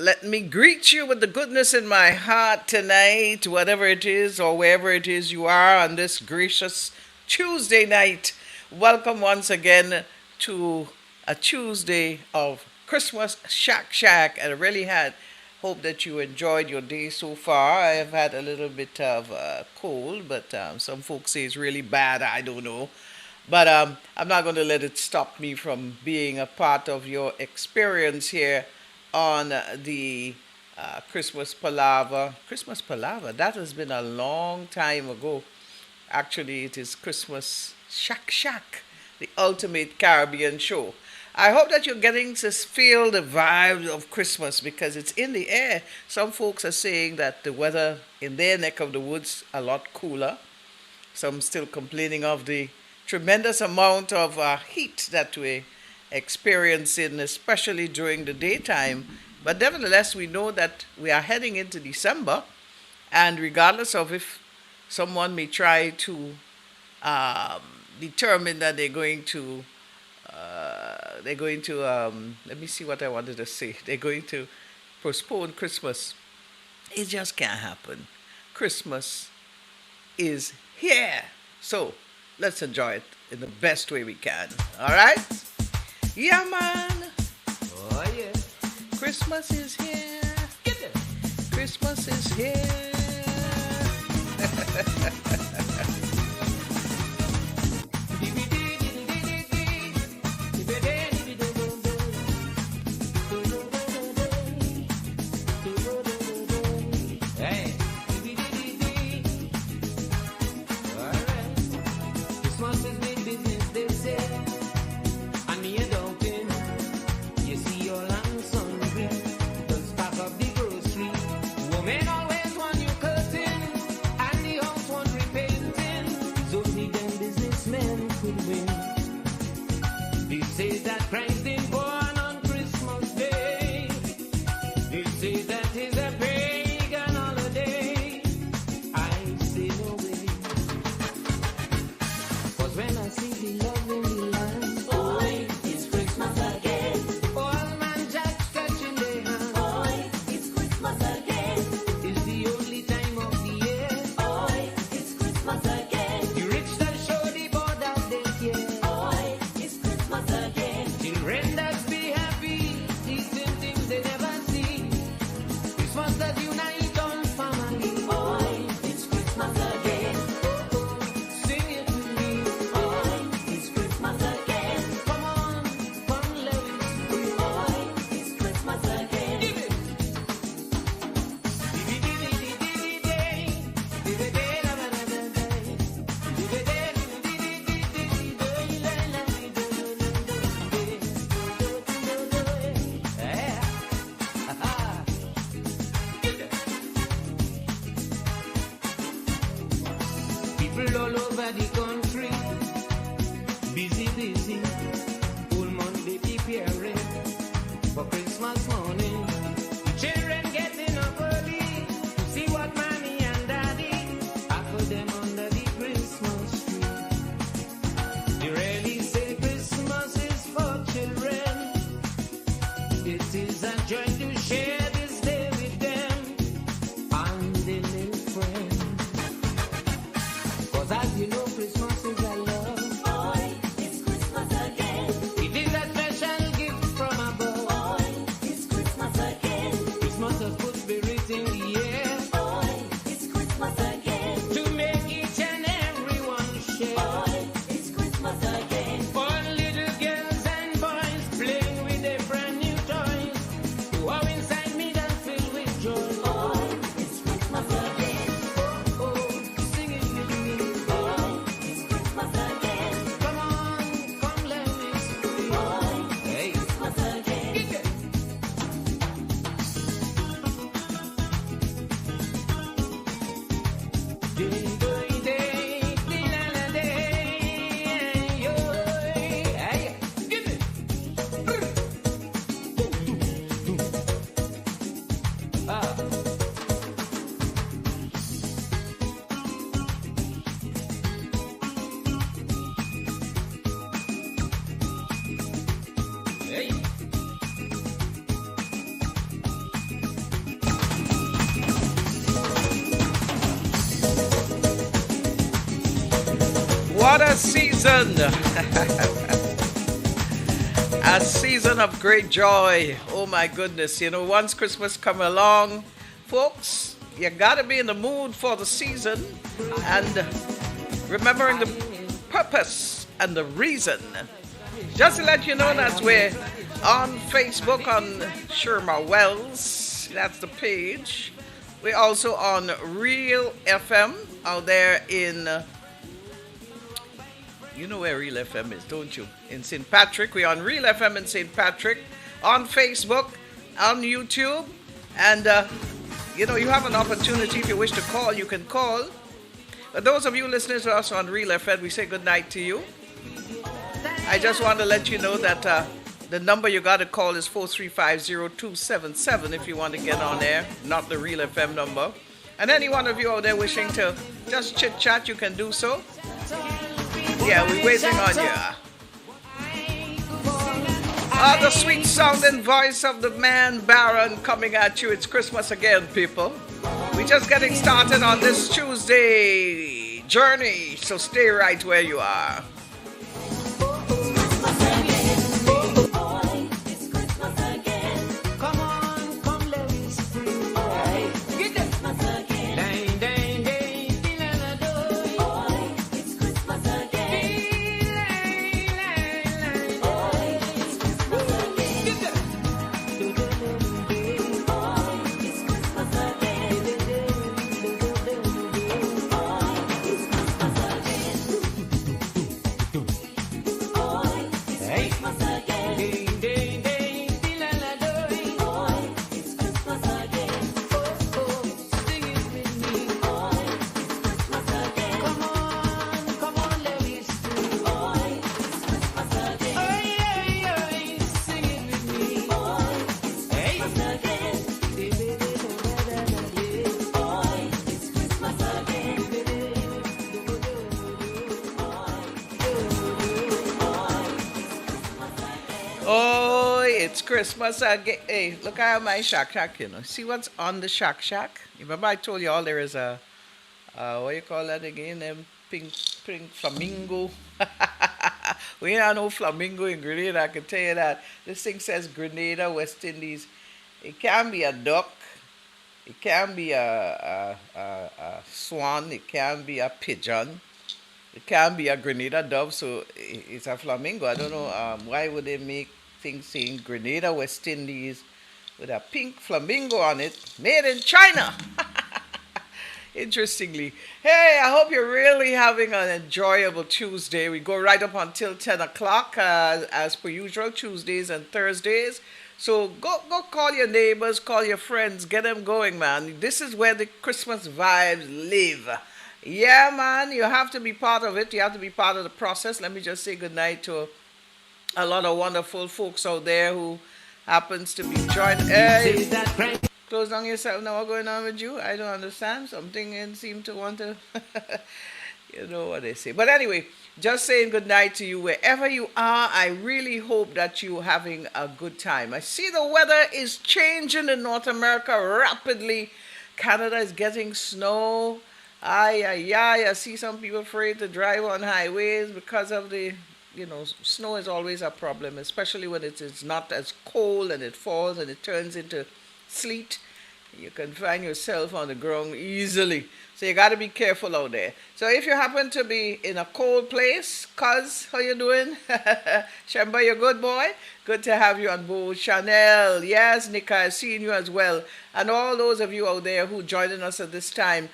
Let me greet you with the goodness in my heart tonight, whatever it is or wherever it is you are on this gracious Tuesday night. Welcome once again to a Tuesday of Christmas Shak. I really had hope that you enjoyed your day so far. I have had a little bit of cold, but some folks say it's really bad. I don't know. But I'm not going to let it stop me from being a part of your experience here on the Christmas Palaver. Christmas Palaver, that has been a long time ago. Actually, it is Christmas Shak, the ultimate Caribbean show. I hope that you're getting to feel the vibe of Christmas because it's in the air. Some folks are saying that the weather in their neck of the woods a lot cooler. Some still complaining of the tremendous amount of heat that we're experiencing, especially during the daytime. But nevertheless, we know that we are heading into December, and regardless of if someone may try to determine that let me see what I wanted to say. They're going to postpone Christmas. It just can't happen. Christmas is here. So let's enjoy it in the best way we can. All right? Yeah, man. Oh, yeah. Christmas is here. Get it. Christmas is here. Hey. All right. Christmas is big business, they say. And me a dumpling. You see your lamb hungry. Just pack up the grocery. Women always want you cutting. And the house want repainting. So only them businessmen could win. They say that Christ is born on Christmas Day. They say that is a pagan holiday. I say no way. 'Cause when I see the love in the land, boy, it's Christmas again. All man just catching their hand, boy, it's Christmas again. It's the only time of the year, boy, it's Christmas again. The rich that show the border they care, boy, it's Christmas again. Children that be happy, eating things they never see. Christmas that unite all family, boy, it's Christmas again. Sing it to me, boy, it's Christmas again. Come on, come let it be, boy, it's Christmas again. Give it. People all over the country, busy, whole month they preparing for Christmas morning. Children getting up early to see what mommy and daddy have for them under the Christmas tree. They really say Christmas is for children. It is a joy to share this day with them and their little friends. 'Cause as you know, Christmas is a love. Boy, it's Christmas again. Christmas season. A season of great joy. Oh my goodness. You know, once Christmas come along, folks, you gotta be in the mood for the season and remembering the purpose and the reason. Just to let you know that we're on Facebook on Sherma Wells. That's the page. We're also on Real FM out there in you know where Real FM is, don't you? In St. Patrick. We're on Real FM in St. Patrick, on Facebook, on YouTube. And, you know, you have an opportunity. If you wish to call, you can call. But those of you listening to us on Real FM, we say good night to you. I just want to let you know that the number you got to call is 4350277 if you want to get on there, not the Real FM number. And any one of you out there wishing to just chit-chat, you can do so. Yeah, we're waiting on you. The sweet sounding voice of the man Baron coming at you. It's Christmas again, people. We're just getting started on this Tuesday journey, so stay right where you are. It's Christmas again. Hey, look at my Shak, you know. See what's on the Shak? Remember I told you all there is a, what you call that again? Pink flamingo. We don't know flamingo in Grenada, I can tell you that. This thing says Grenada, West Indies. It can be a duck. It can be a swan. It can be a pigeon. It can be a Grenada dove. So it's a flamingo. I don't know why would they make thing saying Grenada, West Indies with a pink flamingo on it, made in China. Interestingly. Hey, I hope you're really having an enjoyable Tuesday. We go right up until 10 o'clock as per usual, Tuesdays and Thursdays. So go call your neighbors, call your friends, get them going, man. This is where the Christmas vibes live. Yeah, man, you have to be part of it. You have to be part of the process. Let me just say goodnight to a lot of wonderful folks out there who happens to be joining. Hey, close down yourself now. What's going on with you? I don't understand. Something seem to want to, you know what they say. But anyway, just saying good night to you wherever you are. I really hope that you're having a good time. I see the weather is changing in North America rapidly. Canada is getting snow. I see some people afraid to drive on highways because of the, you know, snow is always a problem, especially when it is not as cold and it falls and it turns into sleet. You can find yourself on the ground easily. So you got to be careful out there. So if you happen to be in a cold place, cuz, how you doing? Shamba, you good, boy? Good to have you on board. Chanel, yes, Nika, I've seen you as well. And all those of you out there who joining us at this time,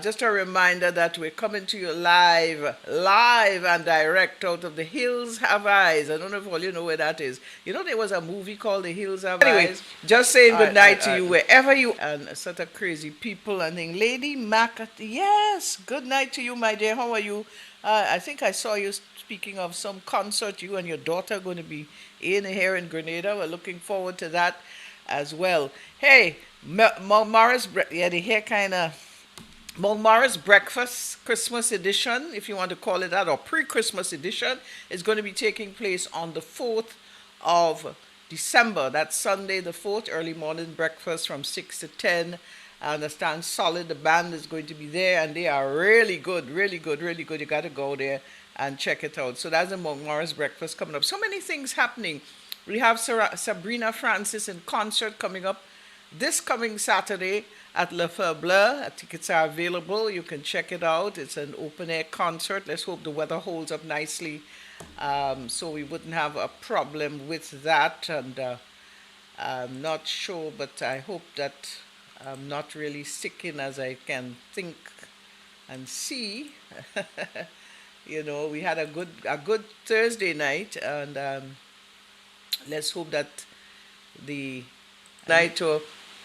just a reminder that we're coming to you live and direct out of the Hills Have Eyes. I don't know if all you know where that is. You know there was a movie called The Hills Have Eyes. Just saying good night to you wherever you and a sort of crazy people and thing. Lady Mac, yes, good night to you, my dear. How are you? I think I saw you speaking of some concert you and your daughter are going to be in here in Grenada. We're looking forward to that as well. Hey, Morris, yeah, the hair kind of Morris Breakfast Christmas edition, if you want to call it that, or pre-Christmas edition, is going to be taking place on the 4th of December. That's Sunday the 4th, early morning breakfast from 6 to 10. I understand Solid, the band is going to be there, and they are really good, really good, really good. You got to go there and check it out. So that's the Monk Morris Breakfast coming up. So many things happening. We have Sabrina Francis in concert coming up this coming Saturday at Le Bleu. Tickets are available. You can check it out. It's an open air concert. Let's hope the weather holds up nicely, so we wouldn't have a problem with that. And I'm not sure, but I hope that I'm not really sticking as I can think and see. We had a good Thursday night, and let's hope that the night or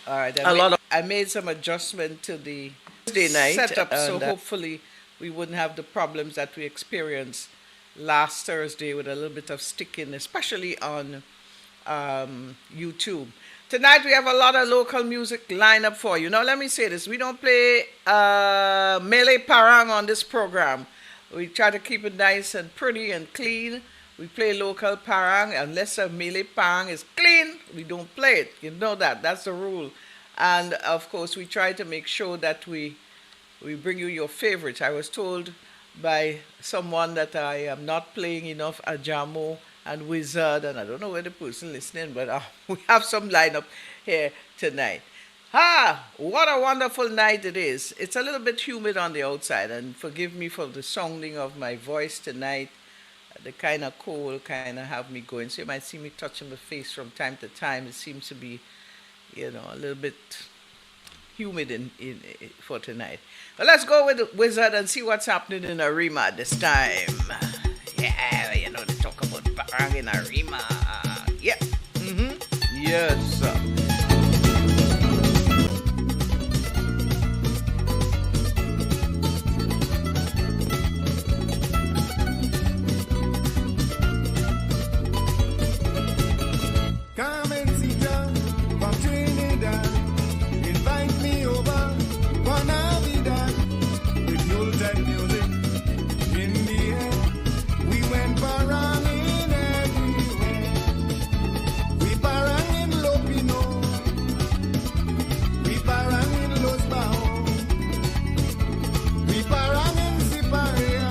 all right. I made some adjustment to the Thursday night setup, so hopefully we wouldn't have the problems that we experienced last Thursday with a little bit of sticking, especially on YouTube. Tonight we have a lot of local music lined up for you. Now let me say this: we don't play Melee Parang on this program. We try to keep it nice and pretty and clean. We play local parang. Unless a Melee parang is clean, we don't play it. You know that. That's the rule. And of course, we try to make sure that we bring you your favorites. I was told by someone that I am not playing enough Ajamo and Wizard, and I don't know where the person listening, but we have some lineup here tonight. What a wonderful night it is. It's a little bit humid on the outside, and forgive me for the sounding of my voice tonight. The kind of cold kind of have me going. So you might see me touching my face from time to time. It seems to be, a little bit humid for tonight. But let's go with the Wizard and see what's happening in Arima this time. Yeah, they talk about parang in Arima. Yeah. Yes, sir. Come and sit down from Trinidad. Invite me over for Navidad with Yuletide music in the air. We went paranging everywhere. We parang in Lopino. We parang in Los Baos. We parang in Siparia.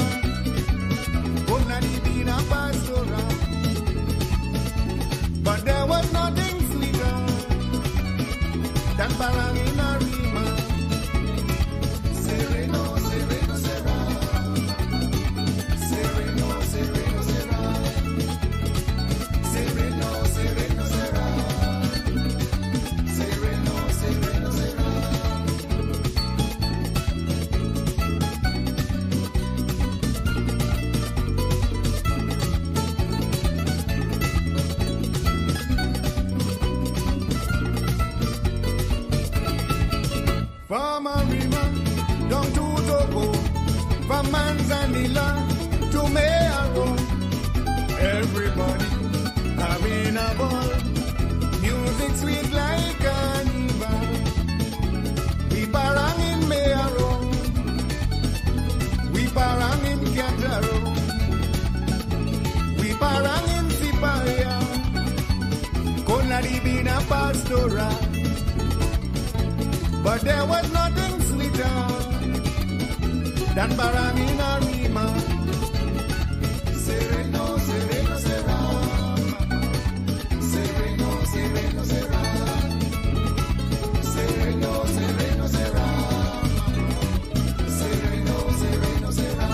Con la Divina Pastora. But there was nothing sweeter than parang in Arima. Sereno, sereno, será. Sereno, sereno, será. Sereno, sereno, será. Sereno, sereno, será. From Arima down to Togo, from Manzanilla to Mayaro, everybody having a ball. Music sweet like carnival. We parang in Mayaro, we parang in Cantaro, we parang in Siparia, con la Divina Pastora. But there was nothing sweeter than parang in Arima. Sereno, sereno, será. Sereno, sereno, será. Sereno, sereno, será. Sereno, sereno, será.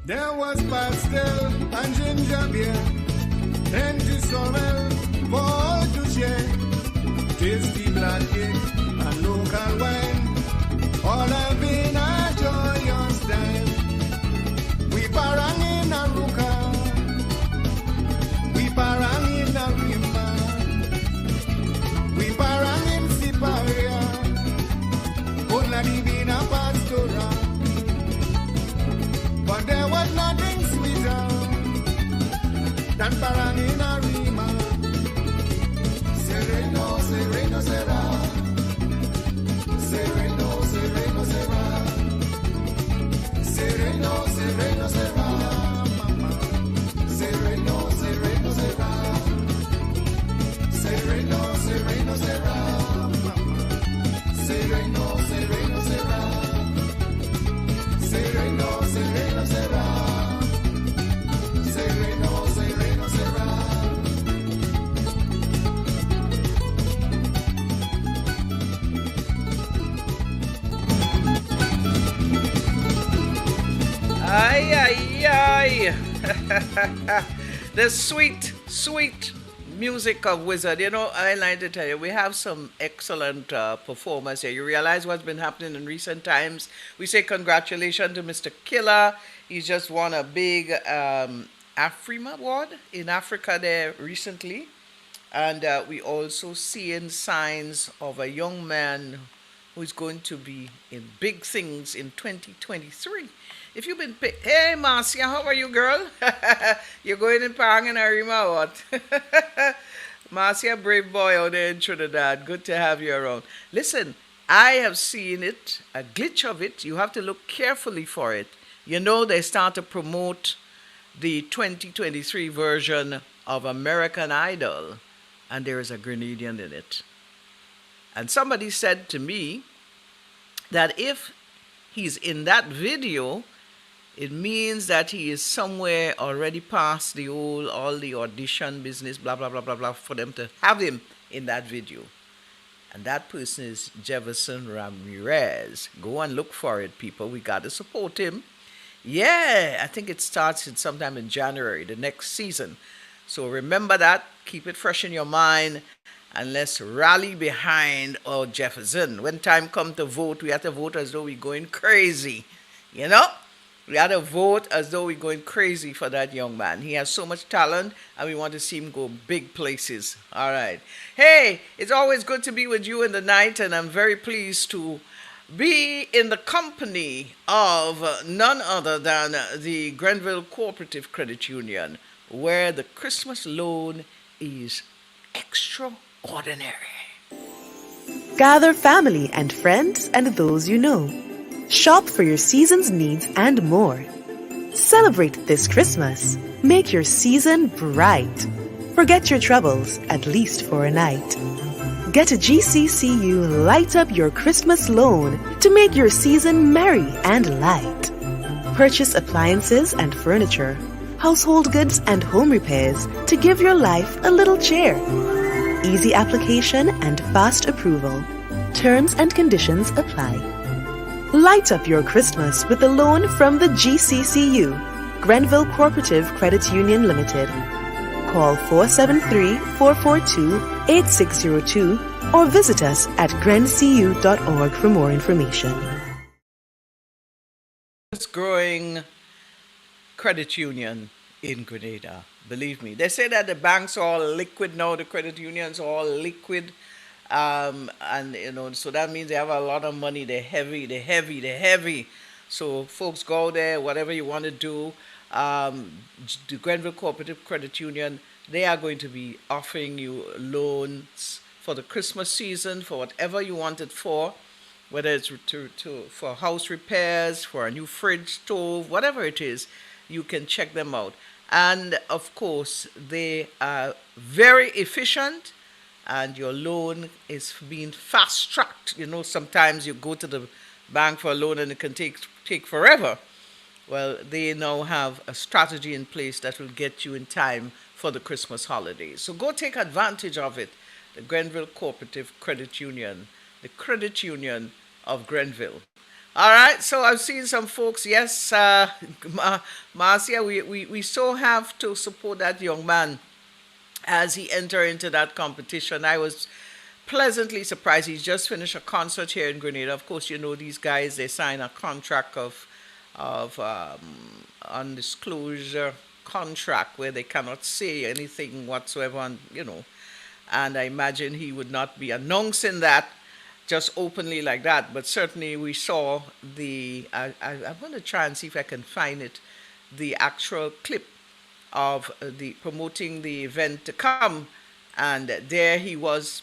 There was pastel and ginger beer, plenty sorrel for all to share. Tasty black cake and local live in a pastoral, but there was nothing sweeter than Paranina Rima. Sereno, sereno, será. Sereno, sereno, será. Sereno, sereno, será. Mama. Sereno, sereno, será. Sereno, sereno, será. Mama. Sereno, sereno, será. Sereno, sereno, será. Sereno, sereno, será. Ay, ay, ay. The sweet, sweet music of Wizard. You know, I like to tell you, we have some excellent performers here. You realize what's been happening in recent times? We say congratulations to Mr. Killer. He's just won a big AFRIMA award in Africa there recently. And we also seeing signs of a young man who's going to be in big things in 2023. If you've been, hey Marcia, how are you, girl? You're going in Pang and Arima or what? Marcia, brave boy out there in Trinidad. Good to have you around. Listen, I have seen it, a glitch of it. You have to look carefully for it. You know, they start to promote the 2023 version of American Idol, and there is a Grenadian in it. And somebody said to me that if he's in that video, it means that he is somewhere already past the all the audition business, blah, blah, blah, blah, blah, for them to have him in that video. And that person is Jefferson Ramirez. Go and look for it, people. We got to support him. Yeah, I think it starts sometime in January, the next season. So remember that. Keep it fresh in your mind. And let's rally behind our Jefferson. When time comes to vote, we have to vote as though we're going crazy. You know? We have to vote as though we're going crazy for that young man. He has so much talent, and we want to see him go big places. All right. Hey, it's always good to be with you in the night, and I'm very pleased to be in the company of none other than the Grenville Cooperative Credit Union, where the Christmas loan is extraordinary. Gather family and friends and those you know. Shop for your season's needs and more. Celebrate this Christmas. Make your season bright. Forget your troubles, at least for a night. Get a GCCU Light Up Your Christmas loan to make your season merry and light. Purchase appliances and furniture, household goods and home repairs to give your life a little cheer. Easy application and fast approval. Terms and conditions apply. Light up your Christmas with a loan from the GCCU, Grenville Cooperative Credit Union Limited. Call 473-442-8602 or visit us at grencu.org for more information. It's growing credit union in Grenada. Believe me. They say that the banks are all liquid now, the credit unions are all liquid. And you know, so that means they have a lot of money. They're heavy, they're heavy, they're heavy. So folks, go there, whatever you want to do. The Grenville Cooperative Credit Union, they are going to be offering you loans for the Christmas season, for whatever you want it for, whether it's for house repairs, for a new fridge, stove, whatever it is, you can check them out. And of course, they are very efficient, and your loan is being fast-tracked. You know, sometimes you go to the bank for a loan and it can take forever. Well, they now have a strategy in place that will get you in time for the Christmas holidays. So go take advantage of it. The Grenville Cooperative Credit Union, the credit union of Grenville. All right, so I've seen some folks, yes, Marcia, we so have to support that young man as he enter into that competition. I was pleasantly surprised. He's just finished a concert here in Grenada. Of course, you know these guys, they sign a contract of undisclosure contract where they cannot say anything whatsoever, and, you know, and I imagine he would not be announcing that just openly like that, but certainly we saw the. I'm going to try and see if I can find it, the actual clip of the promoting the event to come, and there he was,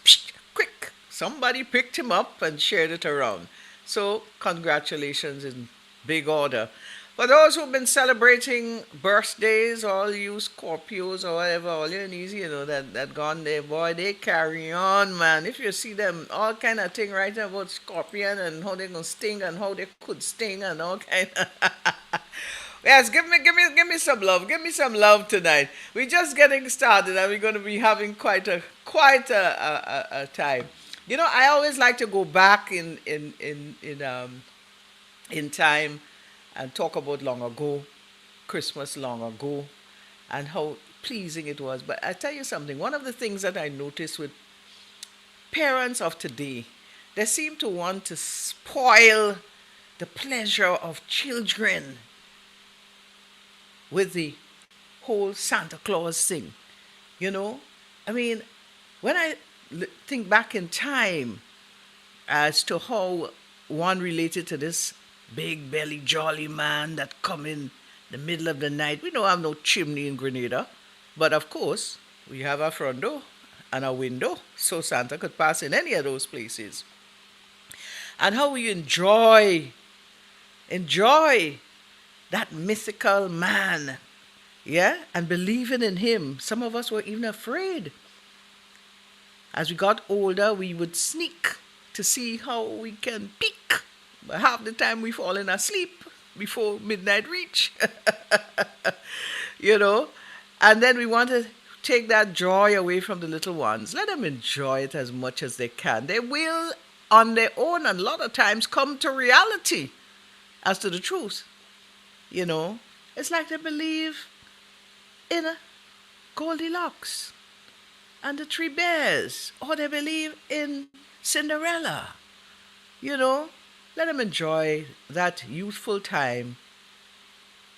quick. Somebody picked him up and shared it around. So congratulations in big order. For those who've been celebrating birthdays, all you Scorpios or whatever, all you easy, that gone there, boy, they carry on, man. If you see them, all kind of thing right now about Scorpion and how they gonna sting and how they could sting and all kind of. Yes, give me some love. Give me some love tonight. We're just getting started, and we're going to be having quite a time. I always like to go back in time and talk about long ago, Christmas long ago, and how pleasing it was. But I tell you something, one of the things that I noticed with parents of today, they seem to want to spoil the pleasure of children with the whole Santa Claus thing. You know? I mean, when I think back in time as to how one related to this big belly jolly man that come in the middle of the night. We don't have no chimney in Grenada, but of course we have a front door and a window, so Santa could pass in any of those places. And how we enjoy that mythical man, yeah, and believing in him. Some of us were even afraid. As we got older, we would sneak to see how we can peek. But half the time we falling asleep before midnight reach. And then we want to take that joy away from the little ones. Let them enjoy it as much as they can. They will, on their own, and a lot of times come to reality as to the truth. It's like they believe in a Goldilocks and the Three Bears, or they believe in Cinderella. Let them enjoy that youthful time.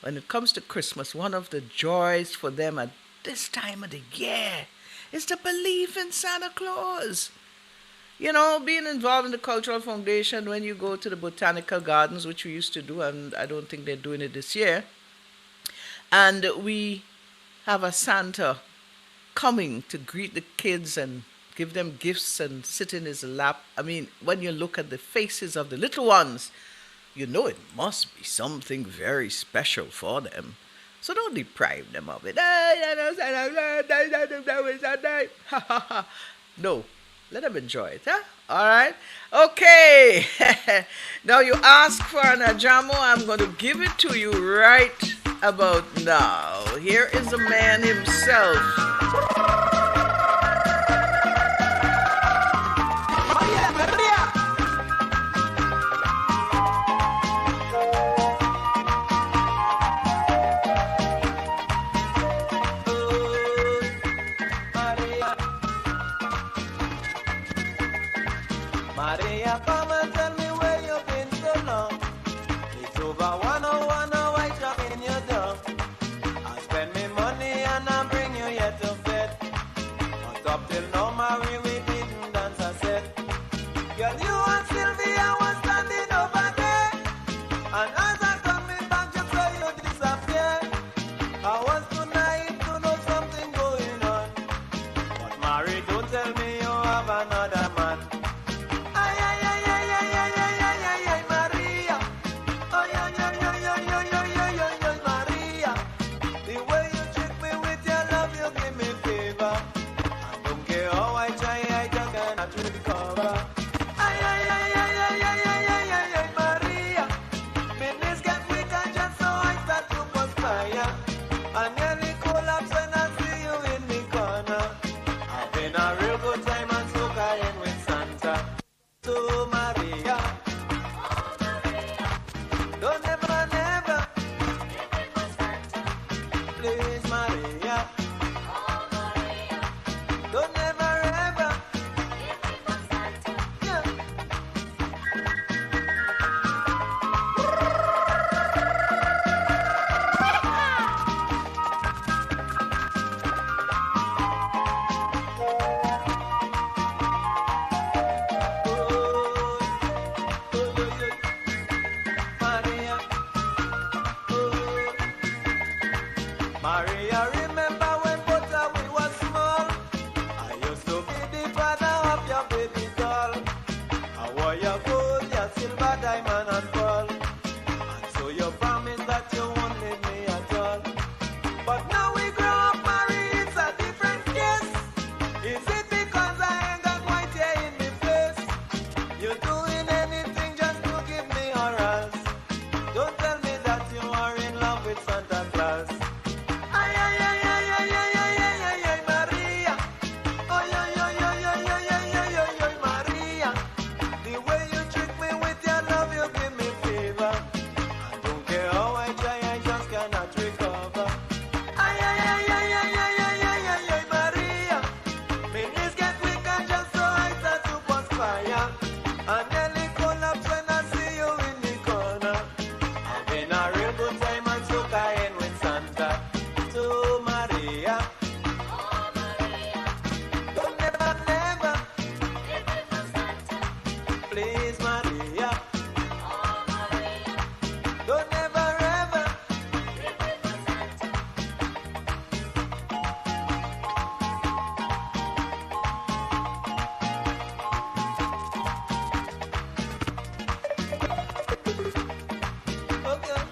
When it comes to Christmas, one of the joys for them at this time of the year is to believe in Santa Claus. Being involved in the Cultural Foundation, when you go to the botanical gardens, which we used to do, and I don't think they're doing it this year, and we have a Santa coming to greet the kids and give them gifts and sit in his lap. I mean, when you look at the faces of the little ones, you know it must be something very special for them. So don't deprive them of it. No, let them enjoy it, huh? All right? Okay. Now you ask for an ajamo, I'm going to give it to you right about now. Here is the man himself. Maria, come and tell me where you've been so long. It's over 101, I shop in your door. I spend me money and I bring you yet to bed. But up till now, Marie, we didn't dance a set. Girl, you and Sylvia was standing over there. And as I coming back, just saw you disappear. I was too naive to know something going on. But Marie, don't tell me you have another man. a diamond and pearl. And so you promise that you won't leave me at all. But now we grow up, Marie, it's a different case. Is it because I ain't got white hair in me face? You're doing anything just to give me horrors. Don't tell me that you are in love with Santa Claus. Ay, ay, ay, ay, ay, ay, ay, ay, ay, ay, Maria. Ay, ay, ay, ay, ay, ay, ay, ay, ay, ay, Maria. The way you trick me with your love, you give me fever. I don't care how I try, I just cannot recover. Ay, ay, ay, ay, ay, ay, ay, ay, ay, ay, Maria. My knees get weak and just so I start to perspire. I nearly collapse when I see you in the corner. Having a real good time and so kind with Santa. To Maria. Don't never, never. Please, Maria. Don't never, ever. Okay.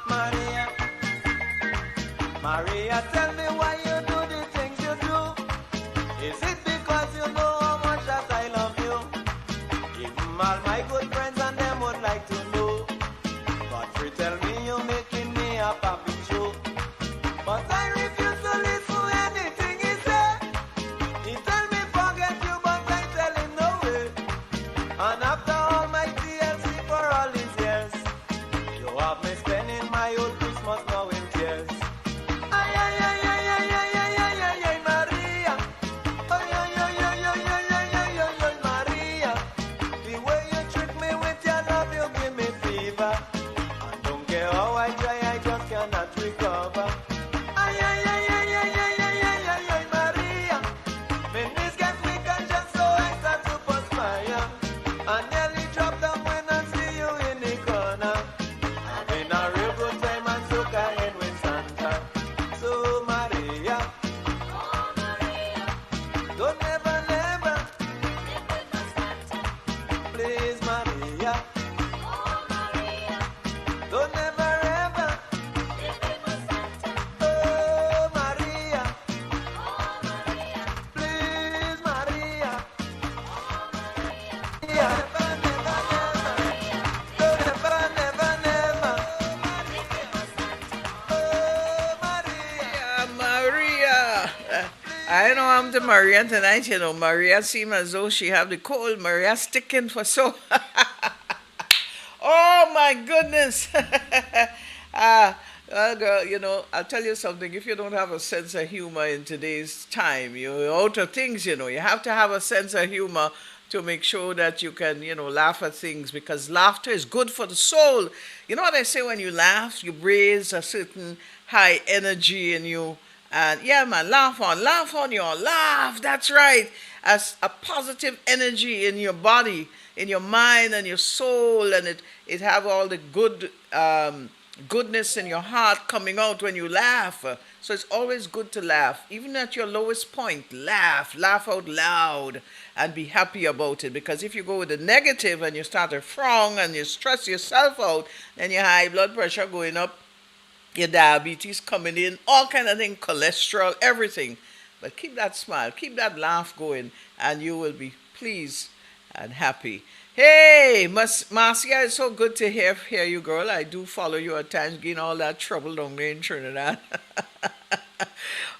Maria, Maria, tell me why you do the things you do. Is it because you know how much that I love you? Even all my good friends and them would like to know. Godfrey, tell me you're making me a puppet show. But I refuse to listen to anything he say. He tell me forget you, but I tell him no way. And after all my TLC for all these years, you have me spending my whole Christmas now in tears. Ay, ay, ay, ay, ay, ay, ay, ay, ay, ay, Maria. Ay, ay, ay, ay, ay, ay, ay, ay, ay, ay, Maria. The way you trick me with your love, you give me fever. I don't care how I try, I just cannot recover. Ay, ay, ay, ay, ay, ay, ay, ay, ay, ay, Maria. My knees get weak and just so I start to perspire. I nearly drop down when I see you in the corner. Having a real good time and so kind with Santa. So Maria, don't never, never. Please Maria, don't never ever. Oh Maria, please Maria. Yeah. Never, never, never. Don't never, never, never. Oh Maria. Yeah, Maria. I know I'm the Maria tonight. Maria seems as though she have the cold. Maria sticking for so. Oh my goodness. Well, girl, I'll tell you something. If you don't have a sense of humor in today's time, you're out of things. You have to have a sense of humor to make sure that you can, laugh at things because laughter is good for the soul. You know what I say? When you laugh, you raise a certain high energy in you. And yeah, man, laugh on your laugh. That's right. As a positive energy in your body, in your mind and your soul, and it have all the goodness in your heart coming out when you laugh. So it's always good to laugh, even at your lowest point. Laugh out loud, and be happy about it. Because if you go with the negative and you start to frown and you stress yourself out, then your high blood pressure going up, your diabetes coming in, all kind of things, cholesterol, everything. But keep that smile, keep that laugh going, and you will be pleased and happy. Hey, Marcia, it's so good to hear you, girl. I do follow you at times, getting all that trouble down there in Trinidad.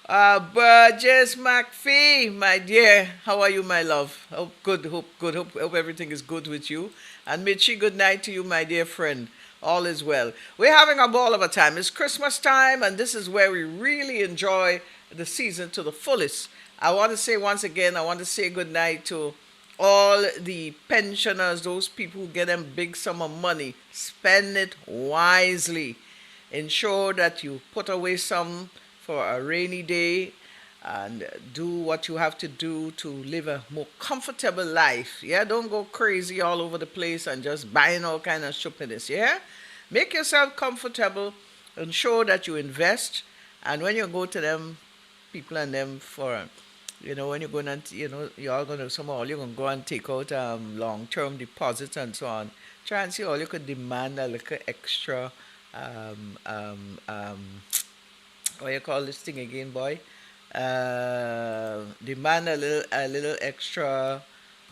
Burgess McPhee, my dear, how are you, my love? Hope good, hope everything is good with you. And Mitchie, good night to you, my dear friend. All is well. We're having a ball of a time. It's Christmas time, and this is where we really enjoy the season to the fullest. I want to say once again, I want to say good night to all the pensioners, those people who get them big sum of money, spend it wisely. Ensure that you put away some for a rainy day and do what you have to do to live a more comfortable life. Yeah, don't go crazy all over the place and just buying all kind of stupidness. Yeah, make yourself comfortable. Ensure that you invest, and when you go to them people and them for, when you're going to, you're all going to somehow you're going to go and take out long-term deposits and so on. Try and see all you could demand a little extra. Um, um, um, what you call this thing again, boy? Demand a little extra.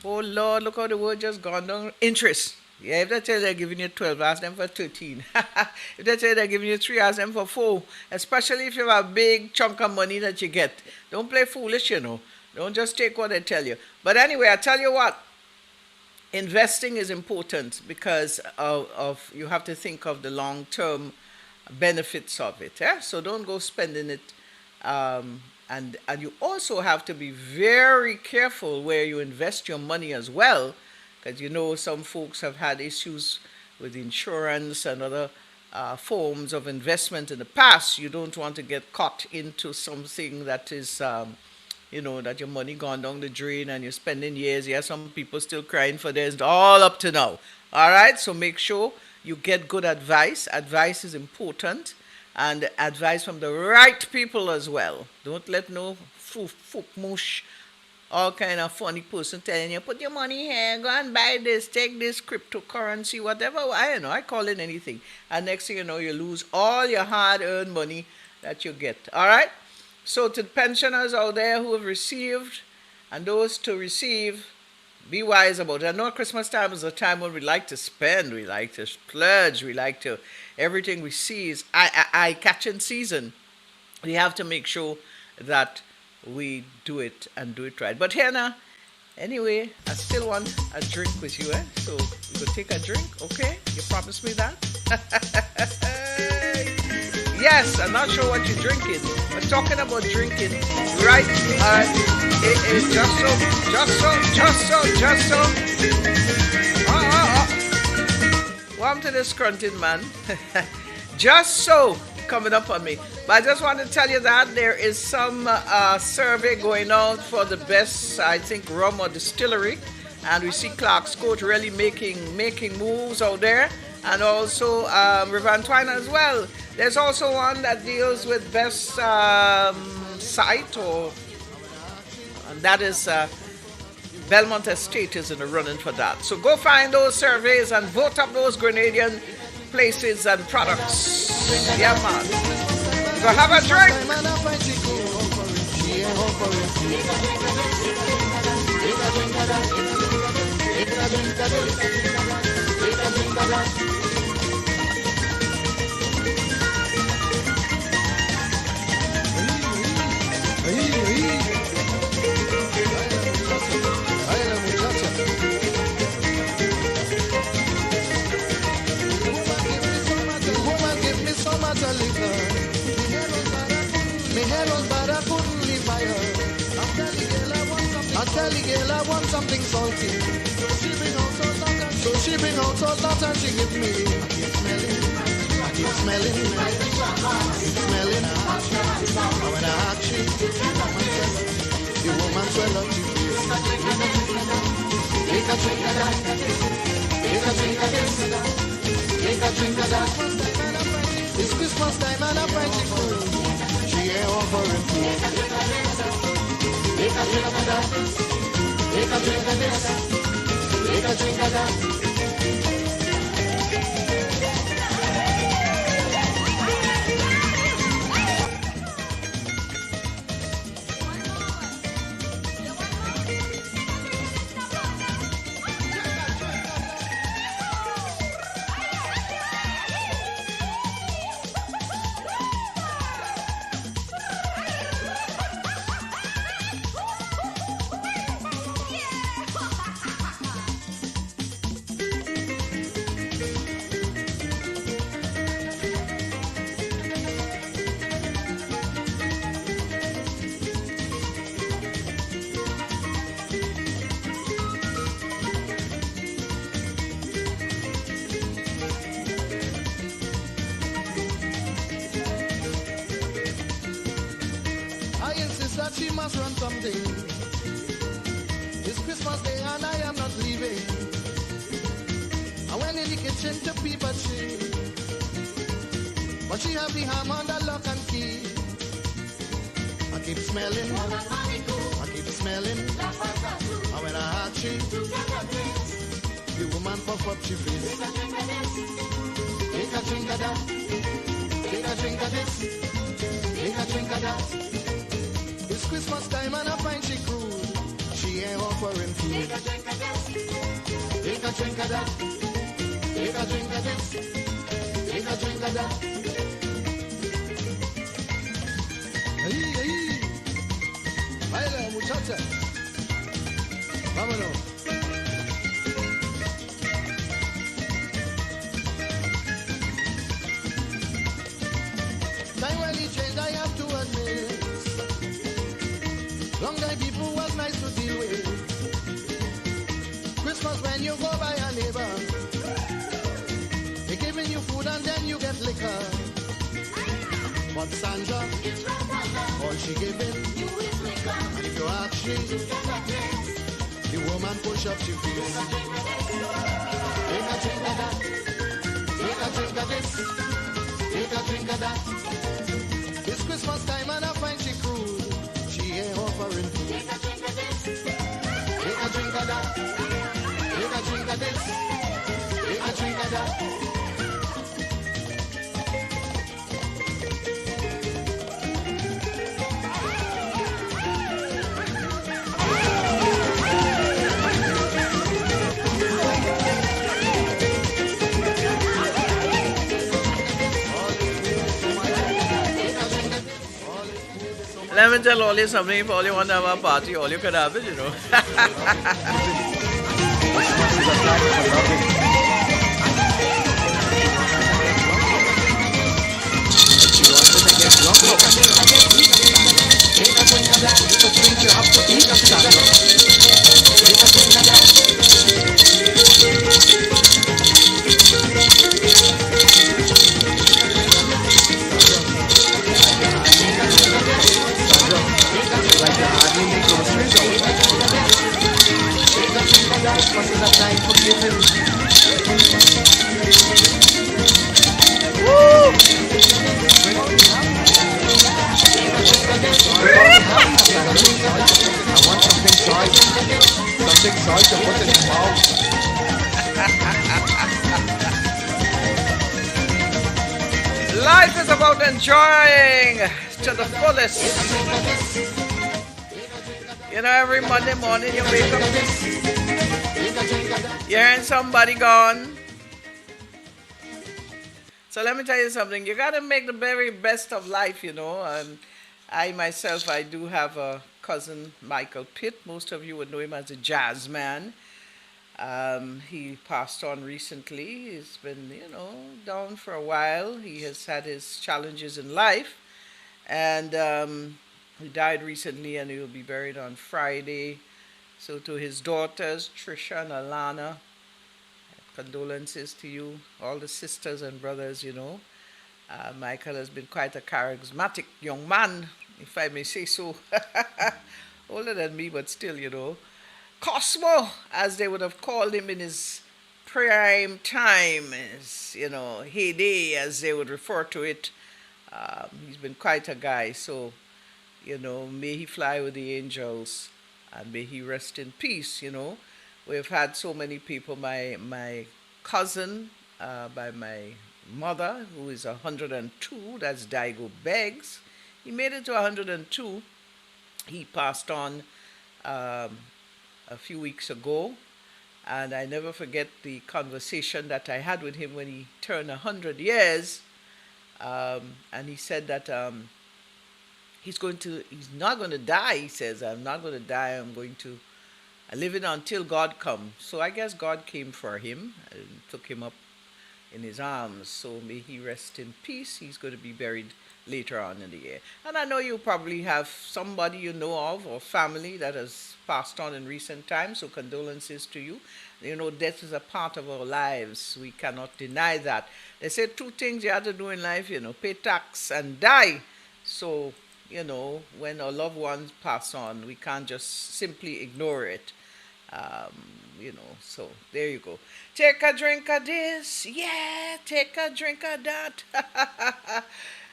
Oh Lord, look how the word just gone down. Interest. Yeah, if they tell you they're giving you 12, ask them for 13. If they tell you they're giving you 3, ask them for 4. Especially if you have a big chunk of money that you get. Don't play foolish. Don't just take what they tell you. But anyway, I tell you what, investing is important because of you have to think of the long-term benefits of it. So don't go spending it. And you also have to be very careful where you invest your money as well, because some folks have had issues with insurance and other forms of investment in the past. You don't want to get caught into something that is that your money gone down the drain and you're spending years. Yeah, some people still crying for theirs all up to now. All right, so make sure you get good advice. Advice is important, and advice from the right people as well. Don't let no fook mush, all kind of funny person telling you, put your money here, go and buy this, take this cryptocurrency, whatever. I call it anything. And next thing you know, you lose all your hard-earned money that you get. All right? So to the pensioners out there who have received and those to receive, be wise about it. I know Christmas time is a time when we like to spend, we like to splurge, we like to, everything we see is eye-catching season. We have to make sure that we do it and do it right. But here now, anyway, I still want a drink with you, So we could take a drink, okay? You promise me that? Yes, I'm not sure what you're drinking. We're talking about drinking, right? Just so. Welcome to this grunting man. Just so coming up on me. But I just want to tell you that there is some survey going on for the best, I think, rum or distillery. And we see Clark's Court really making moves out there. And also River Antoine as well. There's also one that deals with best site, and that is Belmont Estate is in the running for that. So go find those surveys and vote up those Grenadian places and products. Yeah, man. So have a drink. Tell the girl I want something salty. So she bring out salt and she give me. I keep smelling. And when I ask she, the woman swell up to face. Take a drink of that. Take a drink of this. Take a drink of that. It's Christmas time and I'm fighting food. She ain't offering food. Take a drink of that. Take a drink of this. Take a drink of that. she must run something. It's Christmas Day and I am not leaving. I went in the kitchen to peep at but she have the ham on the lock and key. I keep smelling, I keep smelling. And when I had she, the woman puff up she face. Take a drink of that, take a drink of this, take a drink of that. It's Christmas time and I find she cruel. She ain't offering food. Take a drink of this, take a drink of that, take a drink of this, take a drink of that. Ahí, ahí. Baila, muchacha. Vámonos. Time really changed, I have to admit. Long time people was nice to deal with. Christmas when you go by a neighbor, they giving you food and then you get liquor. But Sandra, all she giving, and if you ask she, the woman push up she face. Take a drink of that, take a drink of this, take a drink of that. It's Christmas time and I find she cruel. She ain't offering food. Take a drink of this, take a drink of that, take a drink of this, take a drink of that. Let me tell all you something. If all you want to have a party, all you can have it, you know. Life is about enjoying to the fullest. You know, every Monday morning you wake up, you're hearing somebody gone. So let me tell you something. You got to make the very best of life, you know. I myself, I do have a cousin, Michael Pitt. Most of you would know him as a jazz man. He passed on recently. He's been, you know, down for a while. He has had his challenges in life. And he died recently and he will be buried on Friday. So to his daughters, Trisha and Alana, condolences to you, all the sisters and brothers, you know. Michael has been quite a charismatic young man, if I may say so. Older than me, but still, you know. Cosmo, as they would have called him in his prime time, his, you know, heyday, as they would refer to it. He's been quite a guy, so, you know, may he fly with the angels and may he rest in peace, you know. We've had so many people. My cousin, by my mother, who is 102, that's Daigo Beggs. He made it to 102. He passed on a few weeks ago, and I never forget the conversation that I had with him when he turned 100 years, and he said that he's not going to die. He says, I'm not going to die, I'm going to live it until God comes. So I guess God came for him and took him up in his arms. So may he rest in peace. He's going to be buried later on in the year. And I know you probably have somebody you know of or family that has passed on in recent times, so condolences to you. You know, death is a part of our lives. We cannot deny that. They say two things you have to do in life, you know, pay tax and die. So when our loved ones pass on, we can't just simply ignore it. So there you go. Take a drink of this, yeah, take a drink of that.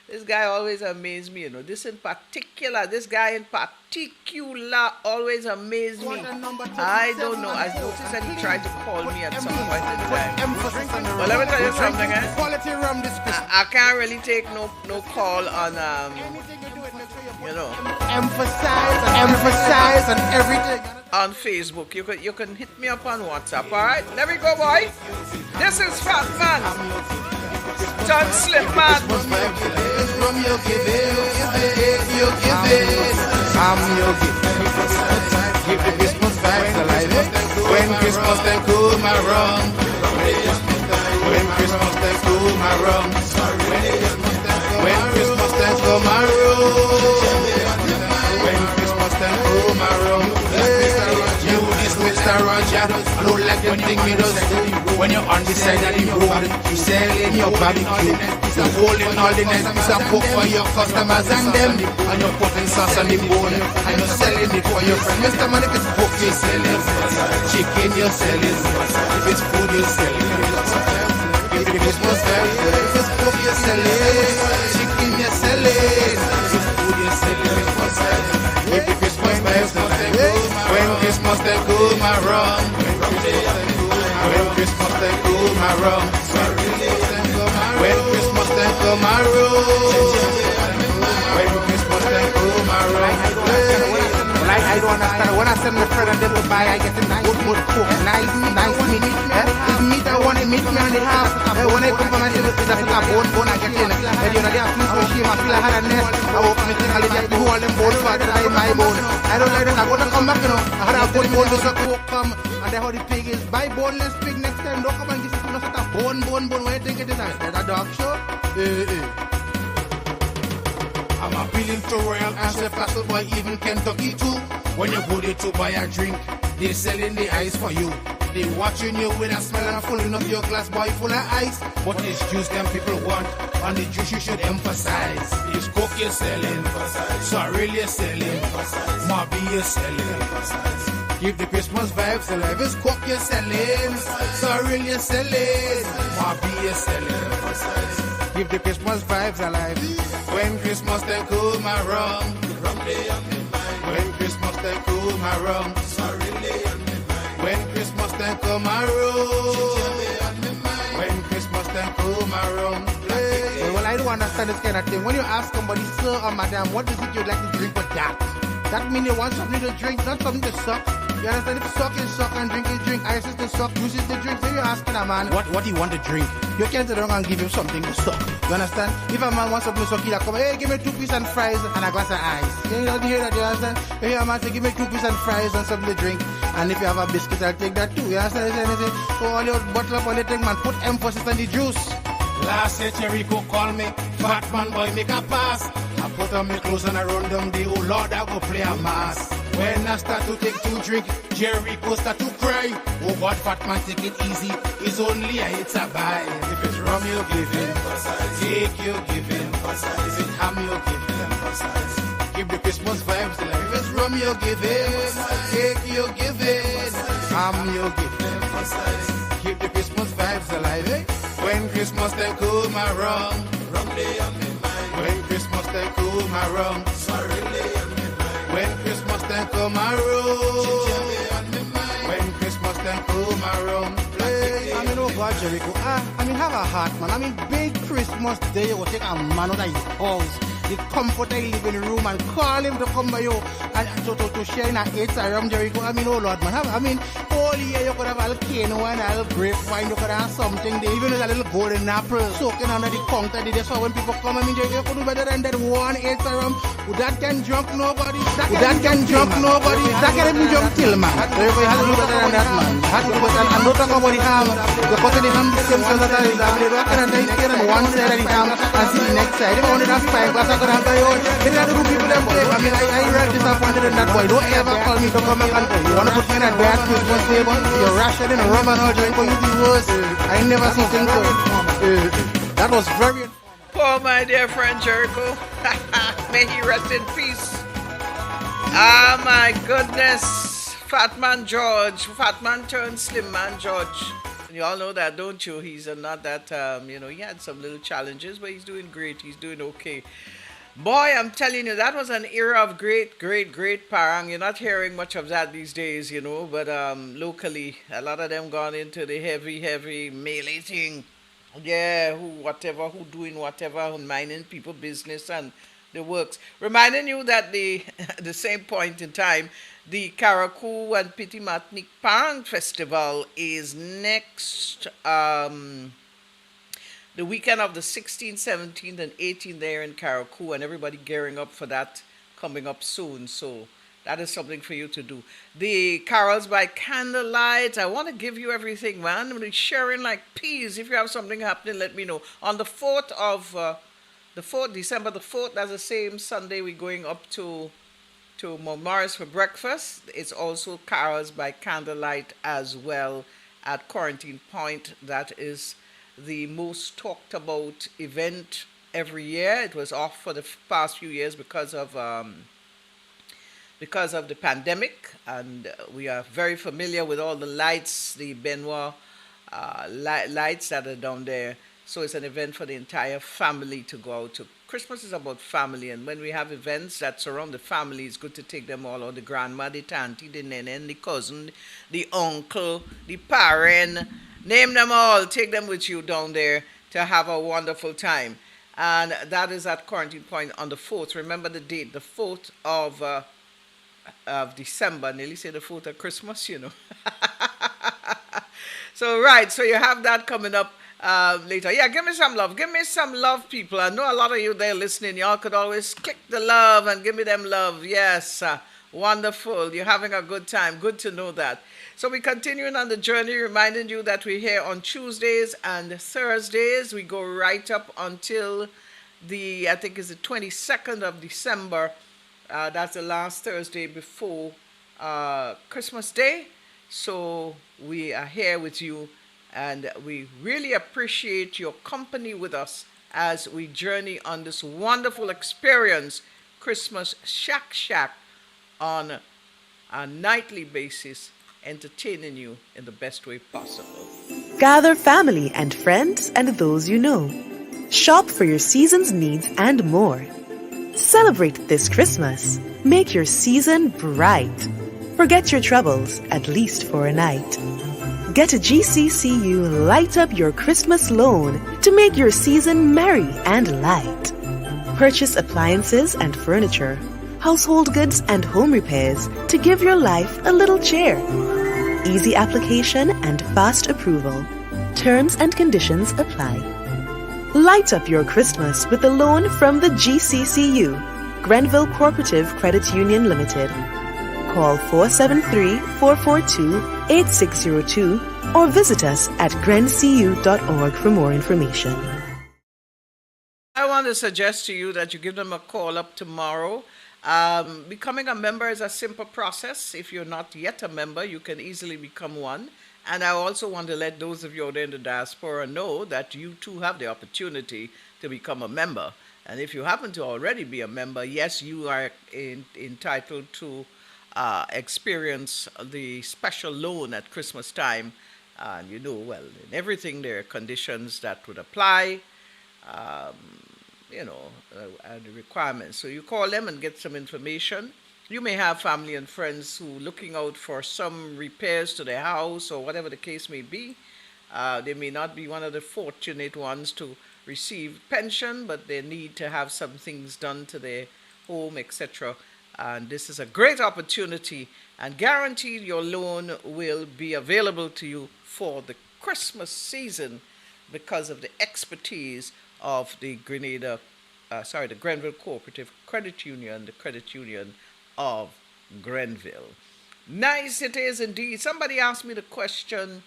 This guy always amazed me, this guy in particular always amazed me. I don't know. I noticed that he tried to call me at some point in time. Well, let me tell you something, Quality rum this Christmas. I can't really take no call on Emphasize on everything. on Facebook. You can hit me up on WhatsApp. All right, there we go, boy. This is Fat Man, John Slim Man. From your giving, you give it. Give the Christmas vibes alive. When Christmas then cool my rum. When Christmas then cool my rum. When Christmas then cool my rum. When Christmas then cool my rum. You this Mr. Roger, I don't like the thing me does. When you're on the side of the road, you selling your barbecue. You're holding all the nice piece of pork for your customers and them. And you're putting sauce on the bone. And you're selling it for your friends. Mr. Man, if it's pork you're selling, chicken you're selling, if it's food you're selling. If it's Christmas time, if it's pork you're selling, chicken you're selling, if it's food you're selling. If it's Christmas time, when Christmas they cool my rum. When Christmas they cool my rum. When Christmas they cool my rum. When Christmas they cool my rum. I don't understand. When I send my friend and them to buy, I get a nice good cook, nice meat. It's meat I want to meet me on the house. When I come from my table, it's a bone I get in. And you know, they have fleece for shame. I feel I had a nest. I open it, I let you all them bones for that I my bone. I don't like that. I'm going to come back, I had a good bone to suck come. And that's how the pig is. Buy boneless pig next time. Don't come and give us a bone. When you think it is a dog show? I'm appealing to Royal Answer Castle Boy, even Kentucky too. When you go there to buy a drink, they selling the ice for you. They watching you with a smile and filling up your glass boy full of ice. But it's juice them people want, and the juice you should emphasize. It's Coke you're selling, sorry you're selling, Marby you're selling. Give the Christmas vibes alive. It's Coke you're selling, sorry you're selling, Marby you're selling. Give the Christmas vibes alive. When Christmas they cool my rum. When Christmas they cool my rum. When Christmas they cool my rum. When Christmas they cool my rum. Well, I don't understand this kind of thing. When you ask somebody, sir or madam, what is it you'd like to drink with that? That means you want something to drink, not something to suck. You understand? If suck is suck and drink is drink, ice is the suck, juice is the drink. So you're asking a man, what do you want to drink? You can't sit down and give him something to suck. You understand? If a man wants something to suck, he'll come, hey, give me 2 pieces and fries and a glass of ice. You don't hear that, you understand? If a man say, give me 2 pieces and fries and something to drink, and if you have a biscuit, I'll take that too. You understand? So all your bottle up, all your thing, man, put emphasis on the juice. Last year, Jericho called me, fat man boy, make a pass. I put on my clothes and I run down the oh Lord, I go play a mass. When I start to take 2 drink, Jericho start to cry. Oh God, fat man, take it easy. It's only a hit a buy. If it's rum you're giving, cake you're giving, is it ham you're giving? Give the Christmas vibes alive. If it's rum you're giving, cake you're giving, ham you're giving. Keep the Christmas vibes alive, eh? When Christmas they cool my rum. When Christmas they cool my rum. When Christmas they cool my rum. When Christmas they cool my rum. I mean, oh God, Jericho. Have a heart, man. Big Christmas day, you will take a man out of his house. The comfort I live in the room and call him to come by you and to share in a 8 around Jericho. Oh Lord, man. All year you could have a little cane wine, a little grapevine, you could have something there, even with a little golden apple soaking under the counter there. So when people come, Jericho could do better than that 1 8 around. That can jump nobody. That can jump nobody. That can even jump till, man. Jericho has to do better than that, man. Has to do better. And don't talk about the ham. Because the ham the same sense that I have. They don't can take on one side of the ham and see the next side. If I wanted that 5 glass, I could have my own. They have to do people them play. I really disappointed in that boy. Don't ever call me to come back and play. You want to put me in a bad Christmas table? You're rationing and rum and all drink for you the worst. I never see things so. That was very... Poor my dear friend Jericho. May he rest in peace. Ah, my goodness. Fat man George. Fat man turned slim man George. You all know that, don't you? He's not that, he had some little challenges, but he's doing great. He's doing okay. Boy, I'm telling you, that was an era of great, great, great parang. You're not hearing much of that these days, but locally, a lot of them gone into the heavy, heavy melee thing. Yeah, who doing whatever, who minding people business and the works. Reminding you that the the same point in time, the Karakou and Pitimatnik Parang Festival is next the weekend of the 16th, 17th, and 18th there in Karakou, and everybody gearing up for that coming up soon. So that is something for you to do. The carols by candlelight. I want to give you everything, man. I'm sharing like peas. If you have something happening, let me know. On the 4th of the 4th, December the 4th, that's the same Sunday, we're going up to Morris for breakfast. It's also carols by candlelight as well at Quarantine Point. That is the most talked about event every year. It was off for the past few years because of the pandemic, and we are very familiar with all the lights, the Benoit lights that are down there. So it's an event for the entire family to go out to. Christmas is about family, and when we have events that surround the family, it's good to take them all out. The grandma, the auntie, the nene, the cousin, the uncle, the parent, name them all. Take them with you down there to have a wonderful time. And that is at Quarantine Point on the 4th. Remember the date, the 4th of December. Nearly say the 4th of Christmas. So, right, so you have that coming up later. Yeah, give me some love. Give me some love, people. I know a lot of you there listening. Y'all could always click the love and give me them love. Yes, wonderful. You're having a good time. Good to know that. So we're continuing on the journey, reminding you that we're here on Tuesdays and Thursdays. We go right up until I think it's the 22nd of December. That's the last Thursday before Christmas Day. So we are here with you, and we really appreciate your company with us as we journey on this wonderful experience, Christmas Shak, on a nightly basis, entertaining you in the best way possible. Gather family and friends and those you know. Shop for your season's needs and more. Celebrate this Christmas. Make your season bright. Forget your troubles, at least for a night. Get a GCCU Light Up Your Christmas loan to make your season merry and light. Purchase appliances and furniture, household goods and home repairs to give your life a little cheer. Easy application and fast approval. Terms and conditions apply. Light up your Christmas with a loan from the GCCU, Grenville Cooperative Credit Union Limited. Call 473-442-8602 or visit us at grencu.org for more information. I want to suggest to you that you give them a call up tomorrow. Becoming a member is a simple process. If you're not yet a member, you can easily become one. And I also want to let those of you out there in the diaspora know that you too have the opportunity to become a member. And if you happen to already be a member, yes, you are entitled to experience the special loan at Christmas time. And in everything there are conditions that would apply, and the requirements. So you call them and get some information. You may have family and friends who are looking out for some repairs to their house or whatever the case may be. They may not be one of the fortunate ones to receive pension, but they need to have some things done to their home, etc. And this is a great opportunity, and guaranteed your loan will be available to you for the Christmas season because of the expertise of the the Grenville Cooperative Credit Union, the credit union of Grenville. Nice it is indeed. Somebody asked me the question,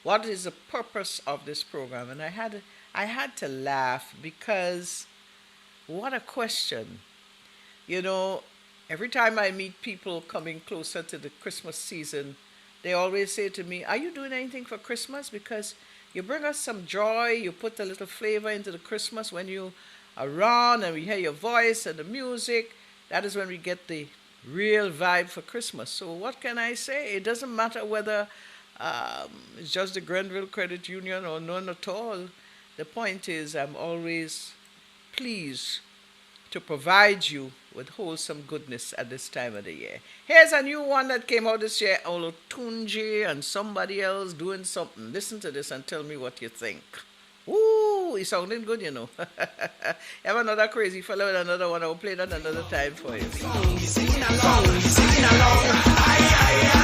what is the purpose of this program? And I had to laugh because what a question. Every time I meet people coming closer to the Christmas season, they always say to me, are you doing anything for Christmas? Because You bring us some joy. You put a little flavor into the Christmas when you are around and we hear your voice and the music. That is when we get the real vibe for Christmas. So what can I say? It doesn't matter whether it's just the Grenville Credit Union or none at all. The point is, I'm always pleased to provide you with wholesome goodness at this time of the year. Here's a new one that came out this year, Olotunji and somebody else doing something. Listen to this and tell me what you think. Ooh, it's sounding good, you know. Have another crazy fellow with another one. I'll play that another time for you. Singing along, singing along. Aye, aye, aye.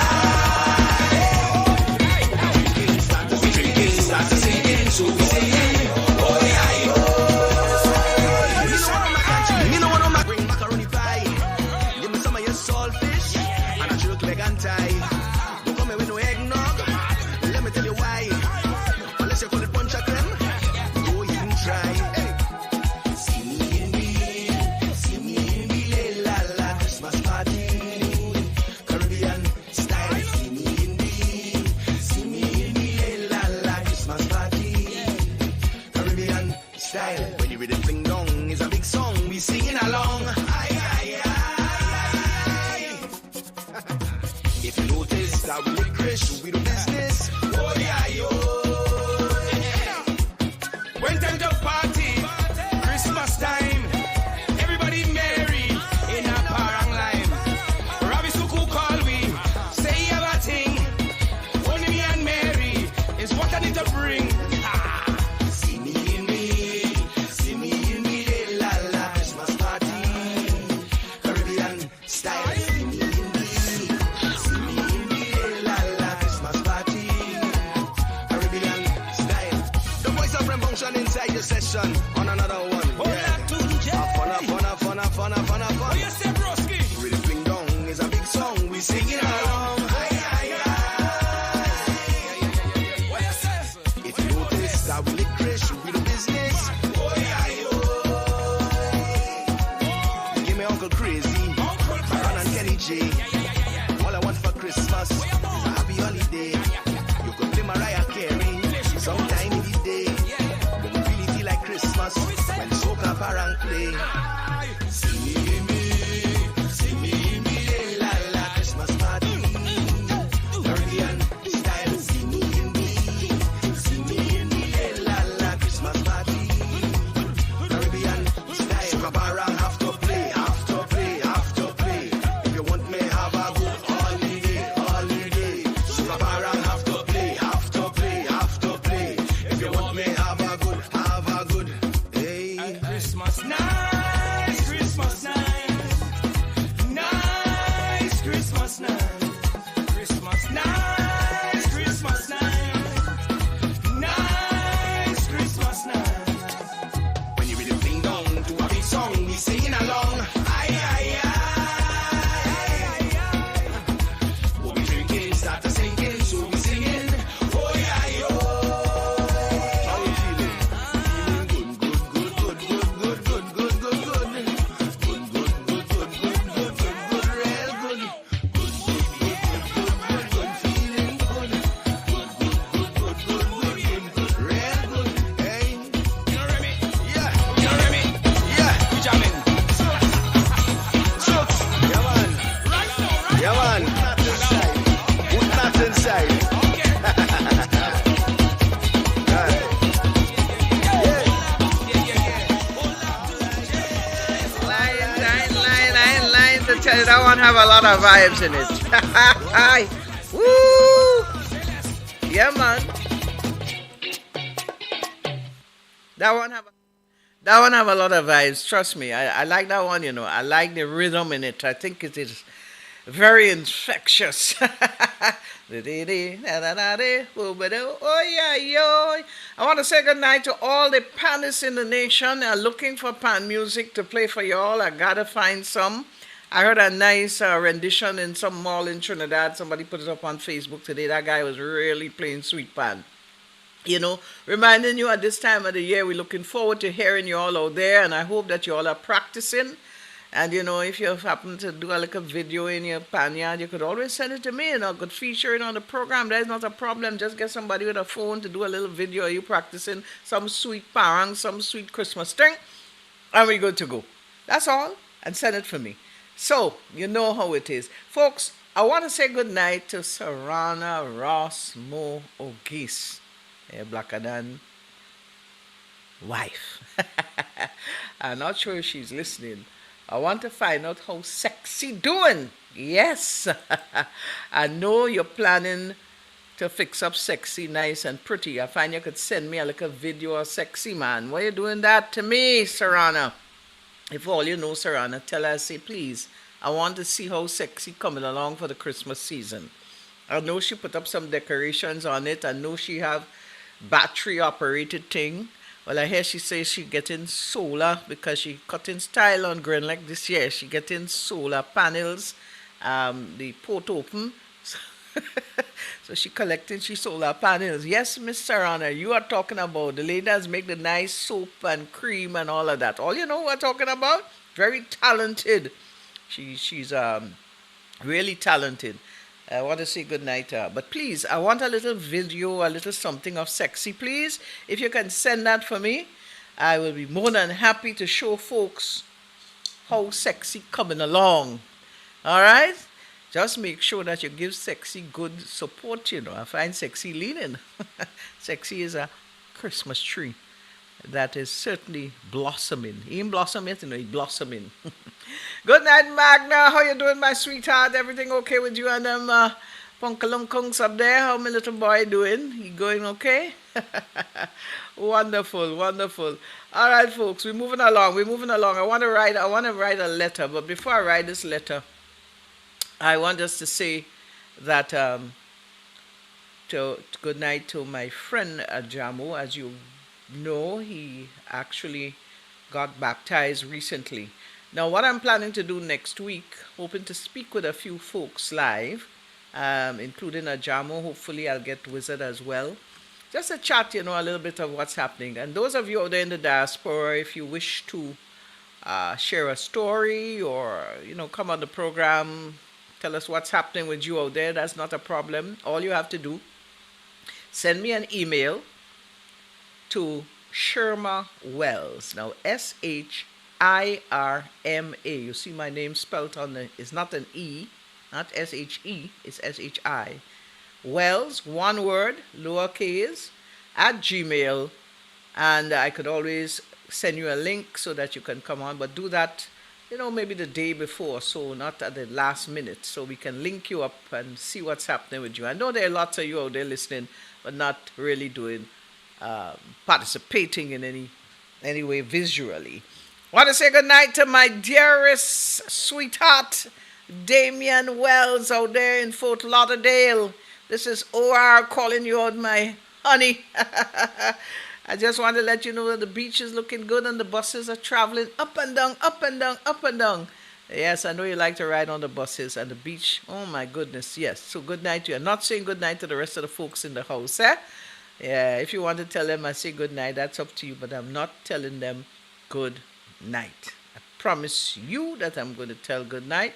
Start to singing, start to singing, so we singing. Oh, yeah, oh. You know what I'm bring macaroni pie. Give me some of your saltfish and a jerk leg and tie. Don't come here with no eggnog. Let me tell you why. Unless you call it punch a creme. When you read it, ding dong is a big song. We singing along. Aye, aye, aye. If you notice that we with Chris, we do business. Oh yeah, yo. When time to party, Christmas time. Everybody merry in a parang line. Rabbi Suku call we. Say everything. Only me and Mary is what I need to bring. Inside your session on another one. Yeah. Fun. Oh, you say broski. Really Bling Dong is a big song. We sing it along. What you say? If you notice that we lick Chris, we do business. Oh, yeah, give me Uncle Crazy, Ron and Kenny J. All I want for Christmas is a happy holiday. You could play Mariah Carey sometime in the day. Christmas when soca parang play. Sing me, la la, Christmas party. Caribbean style. Sing me, la la, Christmas party. Caribbean style. Soca parang have to play. If you want me, have a good holiday. Soca parang have to play. If you want me, have a good. Christmas night, Christmas night, nice Christmas night, Christmas night, Christmas night, nice Christmas night. When you really bring down to a big song, we singing along. Aye, aye, aye. We'll be drinking, start to singing, so we singing. Oh yeah, yo. How you feeling? Feeling good. That one have a lot of vibes in it. Woo! Yeah, man. That one have a lot of vibes. Trust me, I like that one. You know, I like the rhythm in it. I think it is very infectious. Oh yeah, yo! I want to say good night to all the panists in the nation. Looking for pan music to play for y'all. I gotta find some. I heard a nice rendition in some mall in Trinidad. Somebody put it up on Facebook today. That guy was really playing sweet pan. You know, reminding you at this time of the year, we're looking forward to hearing you all out there, and I hope that you all are practicing And if you happen to do like a video in your panyard, you could always send it to me and I could feature it on the program. There's not a problem. Just get somebody with a phone to do a little video of you practicing some sweet parang, some sweet Christmas thing, and we're good to go. That's all. And send it for me. So, you know how it is. Folks, I want to say good night to Sarana Ross Mo Ogis, a blacker than wife. I'm not sure if she's listening. I want to find out how sexy doing. Yes. I know you're planning to fix up sexy, nice and pretty. I find you could send me a little video of sexy man. Why you doing that to me, Sarana? If all you know, Sarana, tell her, say, please, I want to see how sexy coming along for the Christmas season. I know she put up some decorations on it. I know she have battery operated thing. Well, I hear she says she getting solar because she cutting style on Green like this year. She getting solar panels, the port open. So she collecting she solar panels. Yes, Miss Sarana, you are talking about the ladies make the nice soap and cream and all of that. All you know what I'm talking about? Very talented. She's really talented. I want to say good night to her. But please, I want a little video, a little something of sexy, please. If you can send that for me, I will be more than happy to show folks how sexy coming along. All right? Just make sure that you give sexy good support, I find sexy leaning. Sexy is a Christmas tree that is certainly blossoming. He ain't blossoming yet, he's blossoming. Good night, Magna. How you doing, my sweetheart? Everything okay with you and them punkalunkungs up there? How my little boy doing? He going okay? Wonderful, wonderful. All right, folks, we're moving along. I want to write a letter, but before I write this letter, I want us to say that good night to my friend Jamo. As you know, he actually got baptized recently. Now, what I'm planning to do next week, hoping to speak with a few folks live, including a Jamo. Hopefully, I'll get Wizard as well. Just a chat, a little bit of what's happening. And those of you out there in the diaspora, if you wish to share a story or, come on the program, tell us what's happening with you out there, that's not a problem. All you have to do, send me an email to Sherma Wells. Now, S-H-I-R-M-A. You see my name spelled on it's not an E, not S-H-E, it's S-H-I. Wells, one word, lowercase, at Gmail. And I could always send you a link so that you can come on, but do that, maybe the day before, so not at the last minute, so we can link you up and see what's happening with you. I know there are lots of you out there listening, but not really participating in any way visually. I want to say good night to my dearest sweetheart, Damian Wells, out there in Fort Lauderdale. This is OR calling you out, my honey. I just want to let you know that the beach is looking good and the buses are traveling up and down, up and down, up and down. Yes, I know you like to ride on the buses and the beach. Oh, my goodness, yes. So good night to you. I'm not saying good night to the rest of the folks in the house, eh? Yeah, if you want to tell them I say good night, that's up to you. But I'm not telling them good night. I promise you that I'm going to tell good night.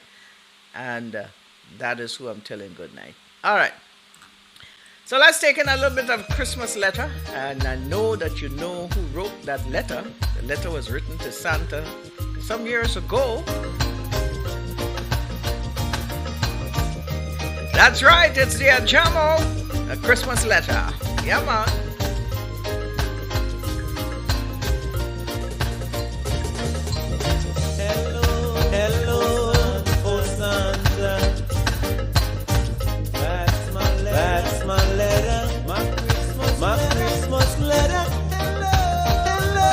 And that is who I'm telling good night. All right. So let's take in a little bit of Christmas letter. And I know that you know who wrote that letter. The letter was written to Santa some years ago. That's right, it's the Ajamo, a Christmas letter. Yeah, man. Hello, oh Santa. That's my letter. My Christmas letter. Hello,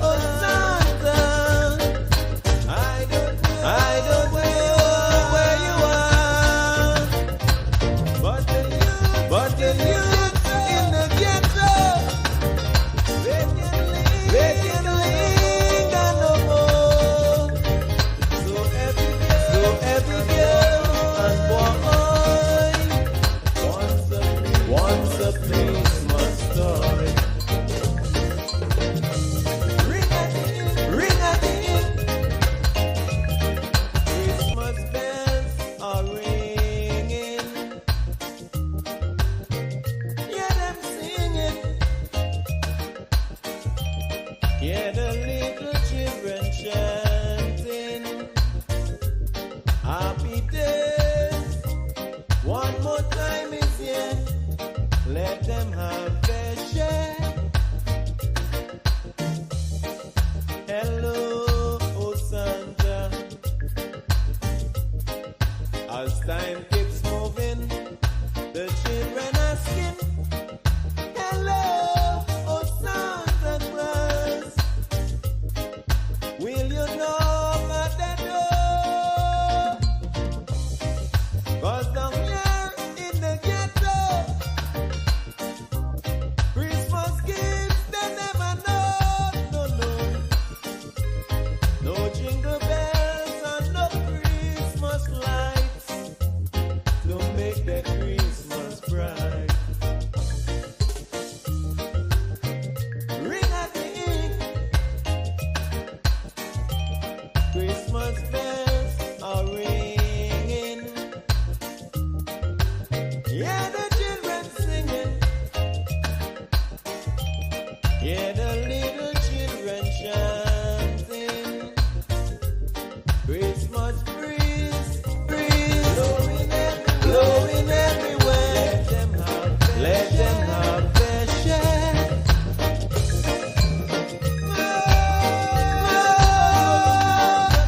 oh Santa. I don't know where you are, but the youth in the game. Hear the little children chanting happy days. One more time is here. Let them have their share. Hello, oh Santa. As time keeps moving, the children asking, hello, oh Santa Claus. Will you knock at the door? 'Cause down here in the ghetto, Christmas gifts they never know. No, no. No jingle bells and no Christmas lights to make that Christmas bright. Ring a ding, Christmas bells are ringing. Yeah, the children singing. Yeah, the little children chanting. Christmas breeze, breeze, blowing everywhere. Let them have their share.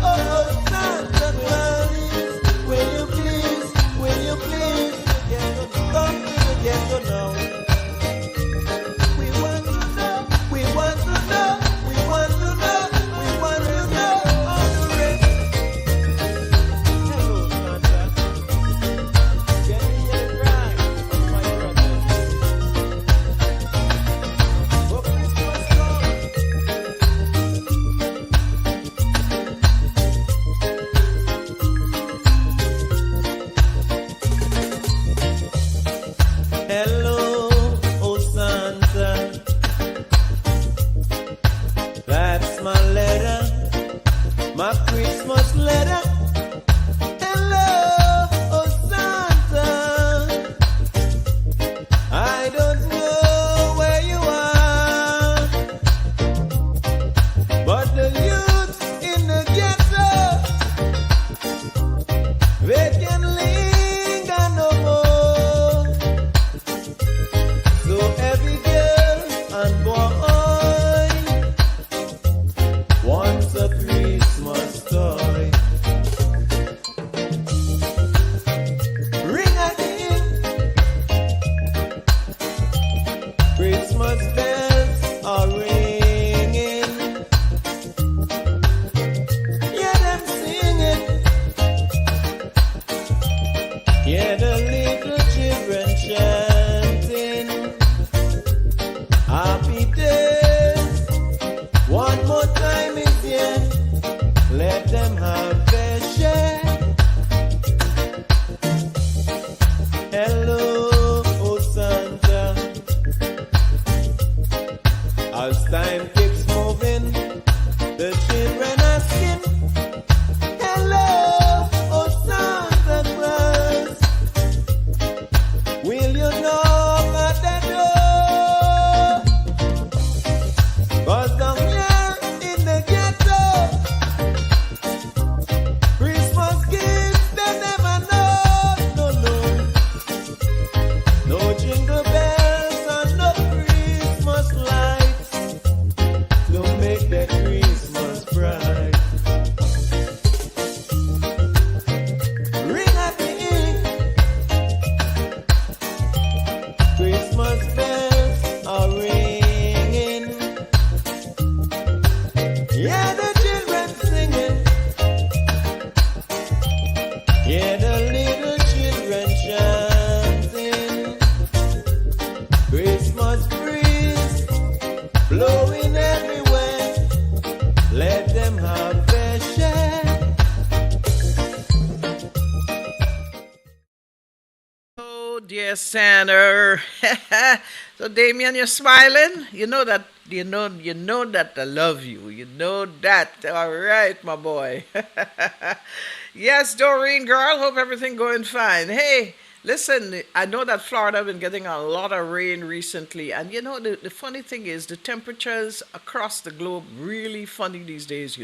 Oh, Santa Claus, will you please, come to the ghetto now? We want to know, we want to know, we want to know, we want to know all the rest. Hello, Santa. Get me a ride, my brother. Oh, Christmas come. Hello, oh Santa. That's my letter, my Christmas letter. Hello, oh Santa. I don't know where you are, but the youth in the ghetto, they can linger no more. So every girl and boy wants a Christmas toy. Ring a ding, Christmas bells are ringing. Hear them singing. Hear the little children chanting happy days. One more time is here. Let them have their share. Hello, oh Santa. As time keeps moving, the children asking, hello, oh Santa Claus. Will you knock at the door? 'Cause down here in the ghetto, Christmas gifts they never know. No, no. No jingle bells and no Christmas lights to make that Christmas bright. Ring a ding, Christmas bells are ringing. Yeah, the children singing. Yeah, the little children chanting. Christmas breeze blowing everywhere. Let them have their share. Oh, dear Santa. So, Damien, you're smiling. You know that I love you. You know that. All right, my boy. Yes, Doreen, girl. Hope everything going fine. Hey, Listen, I know that Florida has been getting a lot of rain recently, and the funny thing is the temperatures across the globe really funny these days.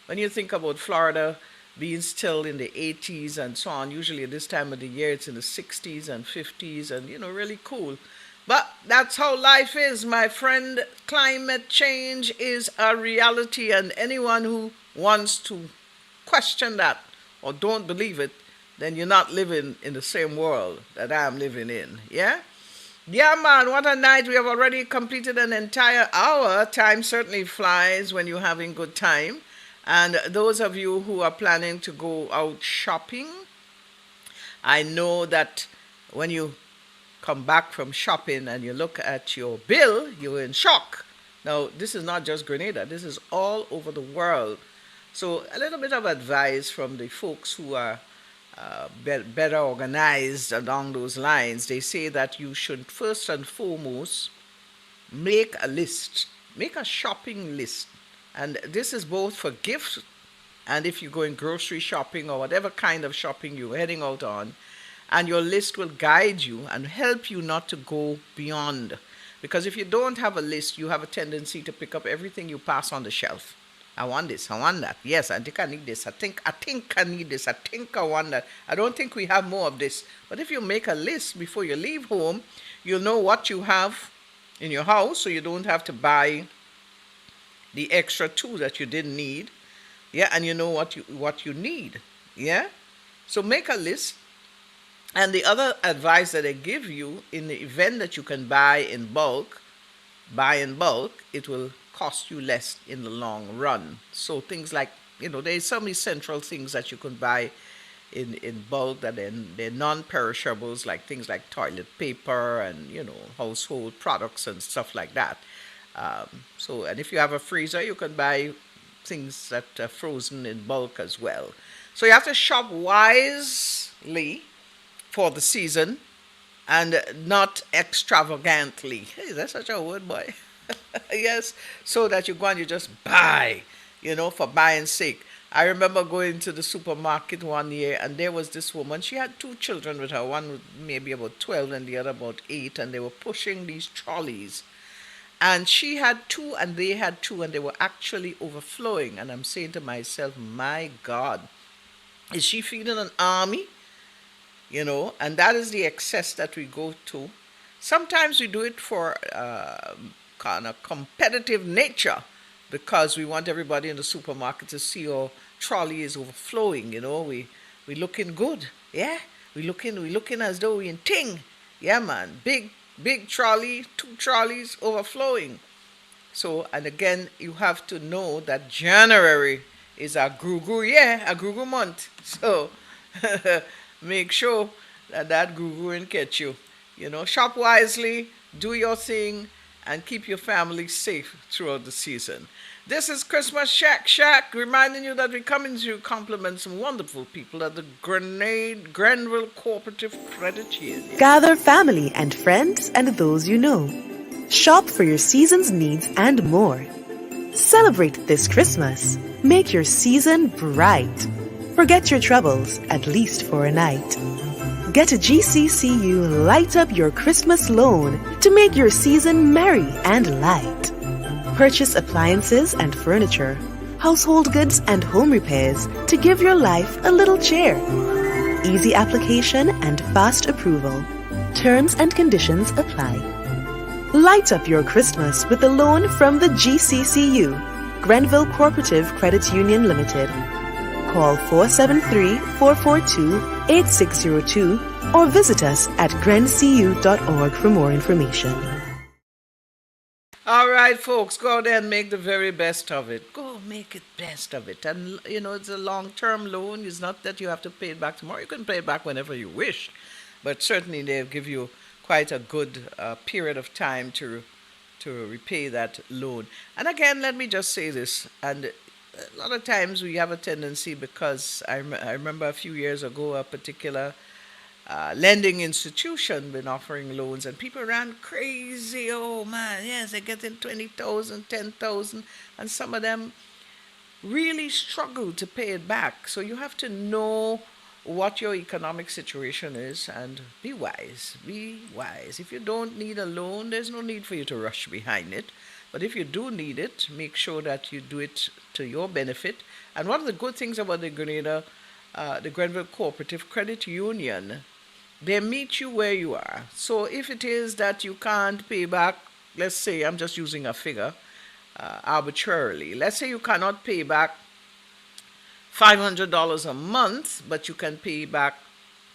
When you think about Florida being still in the 80s and so on, usually at this time of the year it's in the 60s and 50s, and really cool. But that's how life is, my friend. Climate change is a reality, and anyone who wants to question that or don't believe it, then you're not living in the same world that I'm living in. Yeah? Yeah, man, what a night. We have already completed an entire hour. Time certainly flies when you're having good time. And those of you who are planning to go out shopping, I know that when you come back from shopping and you look at your bill, you're in shock. Now, this is not just Grenada, this is all over the world. So, a little bit of advice from the folks who are better organized along those lines. They say that you should first and foremost make a list, make a shopping list. And this is both for gifts and if you're going grocery shopping or whatever kind of shopping you're heading out on. And your list will guide you and help you not to go beyond. Because if you don't have a list, you have a tendency to pick up everything you pass on the shelf. I want this, I want that. Yes, I think I need this. I think I need this. I think I want that. I don't think we have more of this. But if you make a list before you leave home, you'll know what you have in your house, so you don't have to buy the extra two that you didn't need. Yeah, and you know what you need. Yeah? So make a list. And the other advice that I give you, in the event that you can buy in bulk, it will cost you less in the long run. So things like, there's some essential things that you can buy in bulk that they're non-perishables, like things like toilet paper and, household products and stuff like that. And if you have a freezer, you can buy things that are frozen in bulk as well. So you have to shop wisely for the season and not extravagantly. Hey, that's such a word, boy. Yes, so that you go and you just buy, for buying sake. I remember going to the supermarket one year and there was this woman. She had two children with her, one was maybe about 12 and the other about 8, and they were pushing these trolleys. And she had two and they had two, and they were actually overflowing. And I'm saying to myself, my God, is she feeding an army? And that is the excess that we go to. Sometimes we do it for kind of competitive nature because we want everybody in the supermarket to see our trolley is overflowing. We looking good, yeah. We looking as though we in ting, yeah, man. Big trolley, two trolleys overflowing. So, and again, you have to know that January is a Grugu month. So. Make sure that guru and catch you. Shop wisely, do your thing, and keep your family safe throughout the season. This is Christmas Shak, reminding you that we're coming to you compliment some wonderful people at the Grenville Cooperative Credit Union. Gather family and friends and those you know. Shop for your season's needs and more. Celebrate this Christmas. Make your season bright. Forget your troubles, at least for a night. Get a GCCU Light Up Your Christmas loan to make your season merry and light. Purchase appliances and furniture, household goods and home repairs to give your life a little cheer. Easy application and fast approval. Terms and conditions apply. Light up your Christmas with a loan from the GCCU, Grenville Cooperative Credit Union Limited. Call 473-442-8602 or visit us at grencu.org for more information. All right, folks, go out there and make the very best of it. Go make it best of it. And, it's a long-term loan. It's not that you have to pay it back tomorrow. You can pay it back whenever you wish. But certainly they'll give you quite a good period of time to repay that loan. And again, let me just say this, and a lot of times we have a tendency, because I remember a few years ago a particular lending institution been offering loans and people ran crazy. Oh man, yes, they're getting 20,000, 10,000, and some of them really struggle to pay it back. So you have to know what your economic situation is and be wise. Be wise. If you don't need a loan, there's no need for you to rush behind it. But if you do need it, make sure that you do it to your benefit. And one of the good things about the Grenville Cooperative Credit Union, they meet you where you are. So if it is that you can't pay back, let's say, I'm just using a figure arbitrarily, let's say you cannot pay back $500 a month, but you can pay back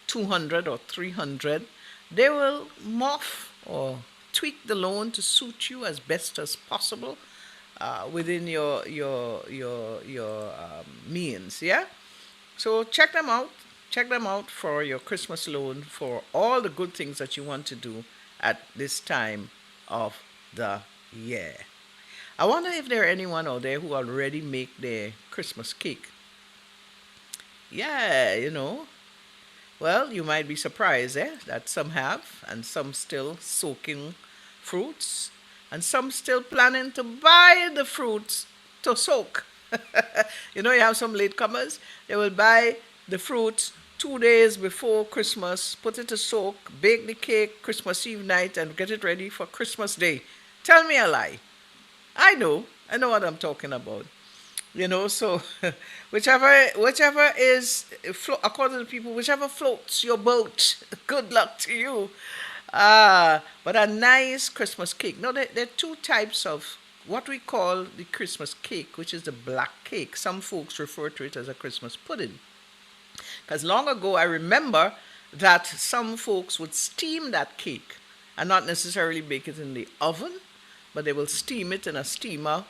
200 or 300, they will morph or tweak the loan to suit you as best as possible within your means. Yeah. So check them out. Check them out for your Christmas loan for all the good things that you want to do at this time of the year. I wonder if there are anyone out there who already make their Christmas cake. Yeah, Well, you might be surprised, that some have, and some still soaking fruits, and some still planning to buy the fruits to soak. You have some latecomers, they will buy the fruits 2 days before Christmas, put it to soak, bake the cake Christmas Eve night, and get it ready for Christmas Day. Tell me a lie. I know what I'm talking about. So whichever is, according to people, whichever floats your boat, good luck to you. But a nice Christmas cake. Now, there are two types of what we call the Christmas cake, which is the black cake. Some folks refer to it as a Christmas pudding. Because long ago, I remember that some folks would steam that cake and not necessarily bake it in the oven, but they will steam it in a steamer,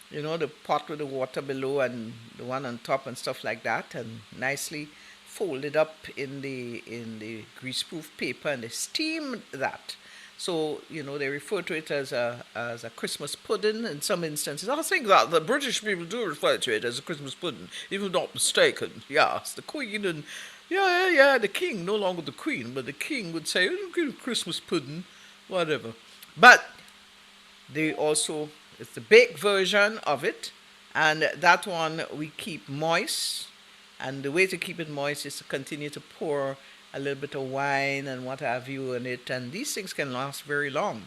the pot with the water below and the one on top and stuff like that, and nicely fold it up in the greaseproof paper, and they steam that. So, they refer to it as a Christmas pudding in some instances. I think that the British people do refer to it as a Christmas pudding, if I'm not mistaken. Yes, the Queen and, the King, no longer the Queen, but the King would say, Christmas pudding, whatever. But they also, it's the baked version of it, and that one we keep moist. And the way to keep it moist is to continue to pour a little bit of wine and what have you in it, and these things can last very long.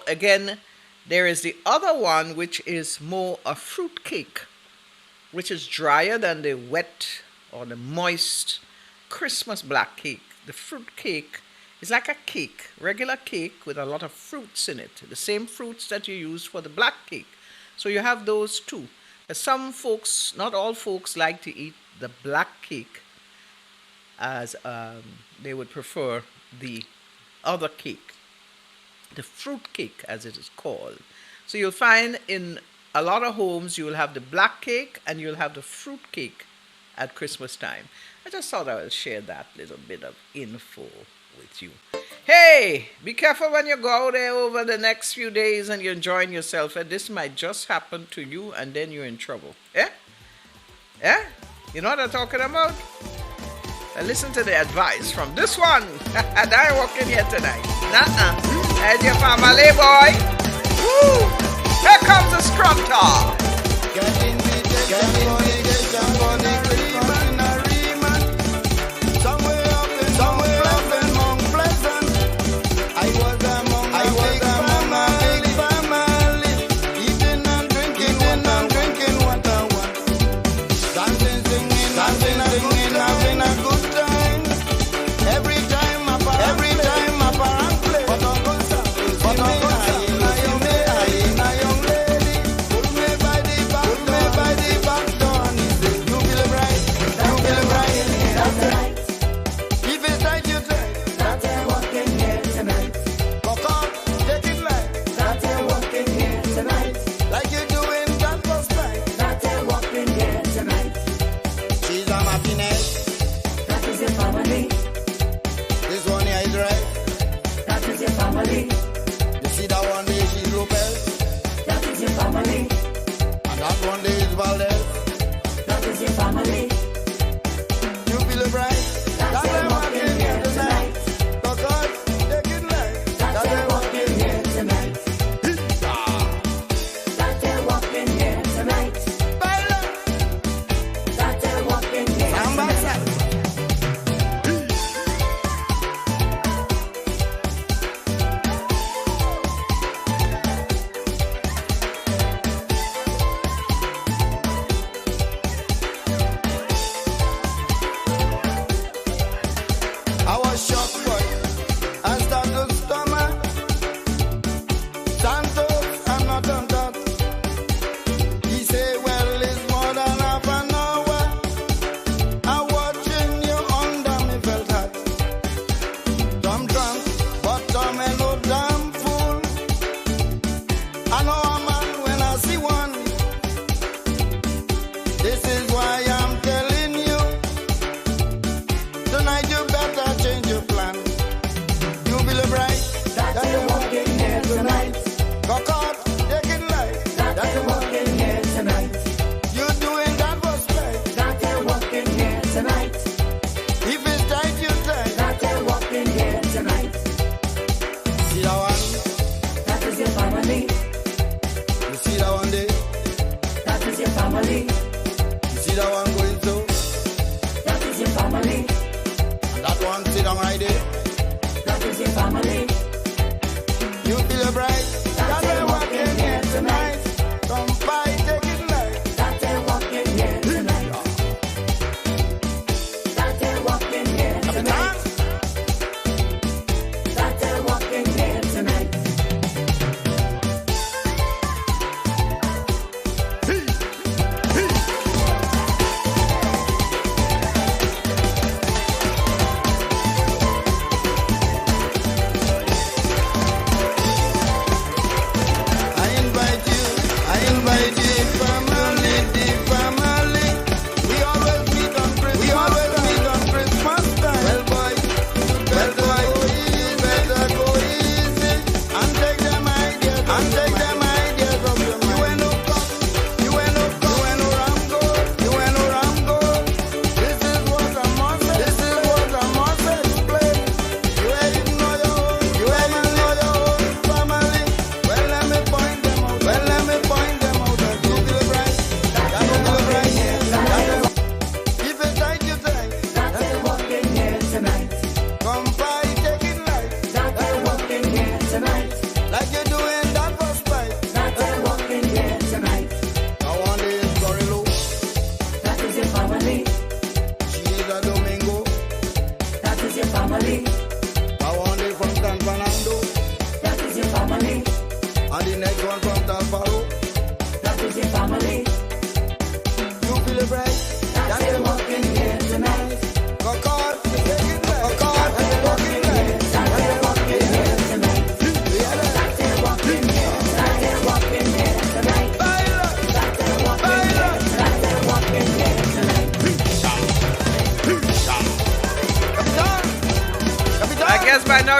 Again, there is the other one, which is more a fruit cake, which is drier than the wet or the moist Christmas black cake. The fruit cake is like a cake, regular cake with a lot of fruits in it, the same fruits that you use for the black cake. So you have those two. Some folks, not all folks, like to eat the black cake, as they would prefer the other cake, the fruit cake as it is called. So you'll find in a lot of homes you will have the black cake and you'll have the fruit cake at Christmas time. I just thought I would share that little bit of info with you. Hey, be careful when you go out there over the next few days and you're enjoying yourself, and this might just happen to you and then you're in trouble. Yeah? You know what I'm talking about? And listen to the advice from this one. And I walk in here tonight. And your family, boy. Woo! Here comes the scrum talk.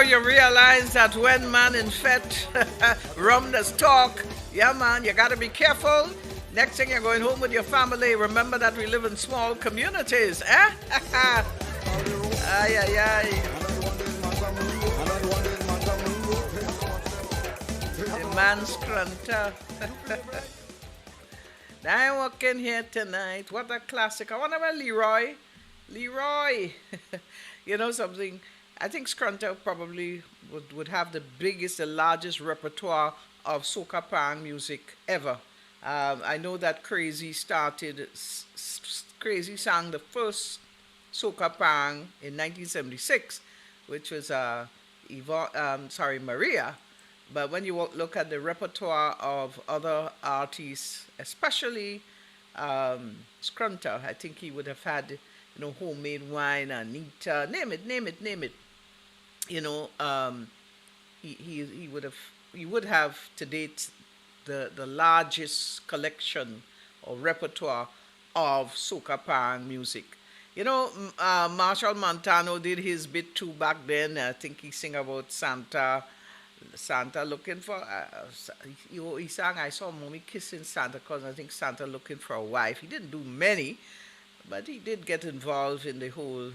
you realize that when man in fet, rum does talk. Yeah, man, you gotta be careful. Next thing you're going home with your family. Remember that we live in small communities, eh? Ay, ay, ay. The man's crunter. Now I'm walking here tonight. What a classic. I wonder about Leroy. Leroy. You know something? I think Scrunter probably would have the biggest, the largest repertoire of soca pang music ever. I know that Crazy sang the first soca pang in 1976, which was Maria. But when you look at the repertoire of other artists, especially Scrunter, I think he would have had, homemade wine, Anita, name it, name it, name it. You know, he would have to date the largest collection or repertoire of soca pang music. Marshall Montano did his bit too back then. I think he sang about Santa looking for. He sang, I saw mommy kissing Santa Claus. I think Santa looking for a wife. He didn't do many, but he did get involved in the whole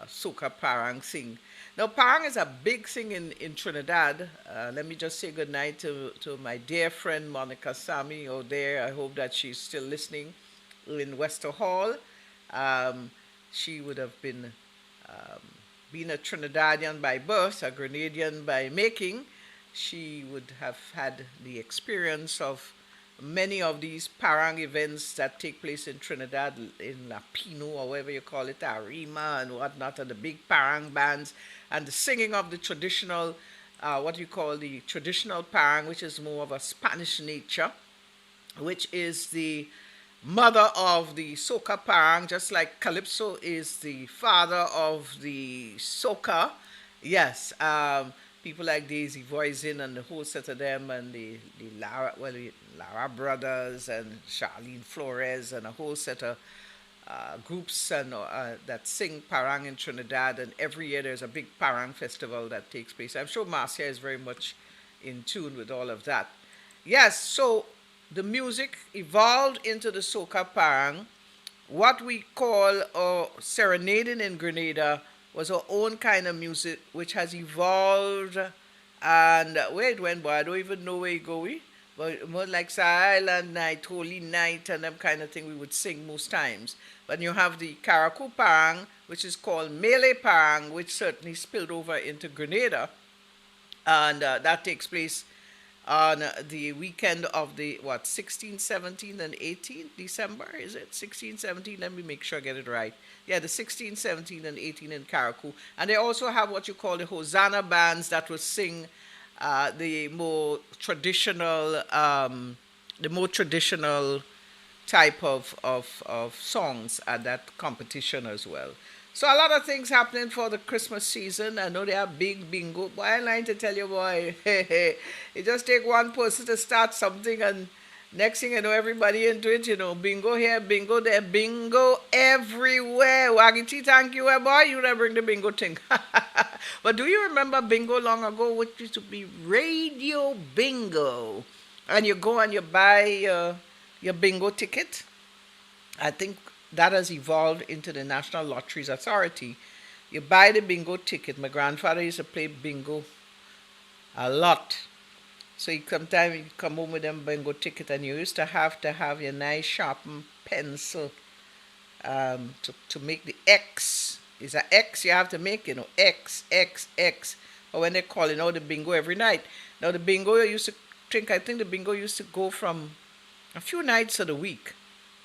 soca parang thing. Now, parang is a big thing in Trinidad. Let me just say good night to my dear friend Monica Sami out there. I hope that she's still listening in Wester Hall. She would have been a Trinidadian by birth, a Grenadian by making. She would have had the experience of many of these parang events that take place in Trinidad, in La Pino, or whatever you call it, Arima and whatnot, and the big parang bands, and the singing of the traditional, what you call the traditional parang, which is more of a Spanish nature, which is the mother of the soca parang, just like calypso is the father of the soca. Yes, people like Daisy Voisin and the whole set of them, and the Lara Brothers and Charlene Flores and a whole set of groups and that sing parang in Trinidad. And every year there's a big parang festival that takes place. I'm sure Marcia is very much in tune with all of that. Yes, so the music evolved into the soca parang. What we call serenading in Grenada was our own kind of music, which has evolved. And where it went, boy, I don't even know where it going. But more like Silent Night, Holy Night, and that kind of thing we would sing most times. But you have the Karakou parang, which is called Malay parang, which certainly spilled over into Grenada. And that takes place on the weekend of the 16th, 17th, and 18th December, is it 16th, 17th? Let me make sure I get it right. Yeah, the 16th, 17th, and 18th in Karakou. And they also have what you call the Hosanna bands that will sing the more traditional type of songs at that competition as well. So a lot of things happening for the Christmas season. I know they have big bingo. Boy, I'm lying to tell you, boy, it just take one person to start something, and next thing you know, everybody into it. Bingo here, bingo there, bingo everywhere. Wagiti, thank you, boy. You never bring the bingo thing. But do you remember bingo long ago, which used to be radio bingo? And you go and you buy your bingo ticket. I think that has evolved into the National Lotteries Authority. You buy the bingo ticket. My grandfather used to play bingo a lot. So sometimes you come home with them bingo ticket, and you used to have your nice sharpened pencil to make the X. It's an X you have to make, X, X, X. Or when they're calling out the bingo every night. Now the bingo I think the bingo used to go from a few nights of the week,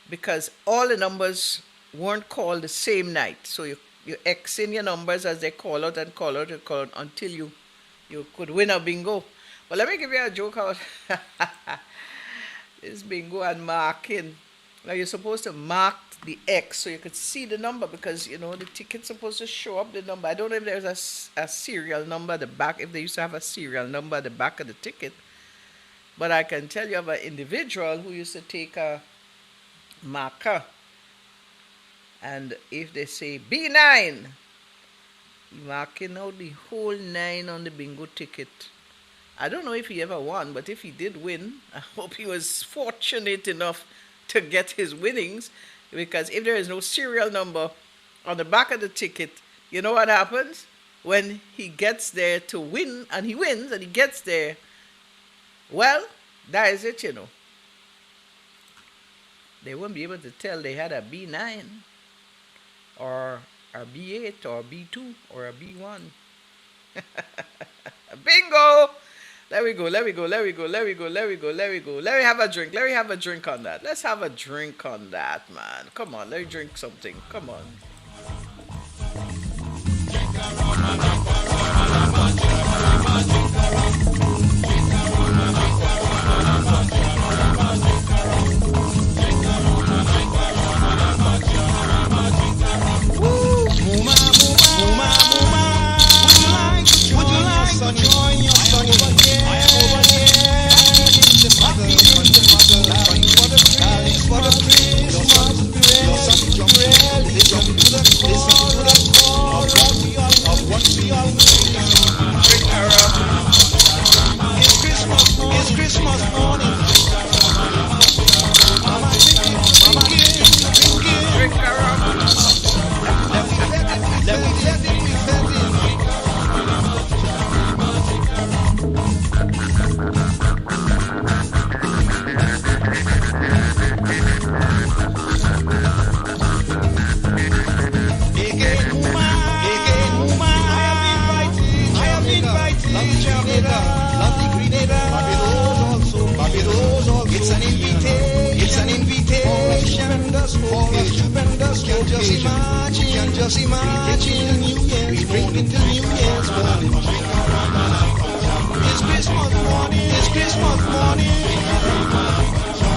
because all the numbers weren't called the same night. So you X in your numbers as they call out and call out and call out until you could win a bingo. But let me give you a joke about this bingo and marking. Now you're supposed to mark the X so you could see the number, because the ticket's supposed to show up the number. I don't know if there's a serial number at the back, if they used to have a serial number at the back of the ticket. But I can tell you of an individual who used to take a marker, and if they say B9, Marking out the whole nine on the bingo ticket. I don't know if he ever won, but if he did win, I hope he was fortunate enough to get his winnings. Because if there is no serial number on the back of the ticket, you know what happens? When he gets there to win, and he wins, and he gets there, well, that is it, you know. They won't be able to tell they had a B9 or a B8 or a B2 or a B1. Bingo! There we go, let me go, let me go, let me go, let me go, let me go. Let me have a drink. Let me have a drink on that. Let's have a drink on that, man. Come on, let me drink something. Come on. Join your son over here. I am over here. For the Christmas, your son jump really listen to the chorus of what we all it's Christmas morning. Mama drinking. Let me let it be fed in. It's an invitation for a stupendous can just imagine New Year's morning till New Year's morning. It's Christmas morning, it's Christmas morning.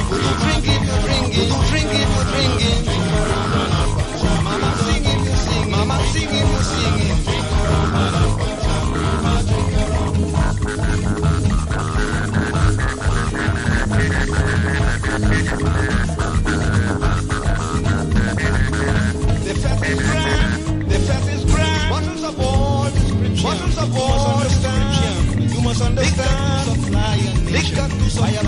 You drink it, you drink it, you drink it, you drink it. Mama singing, you sing, mama singing, you singing. The fat is grand. Bottles of oil, bottles of oil. You must understand. Liquor to supply a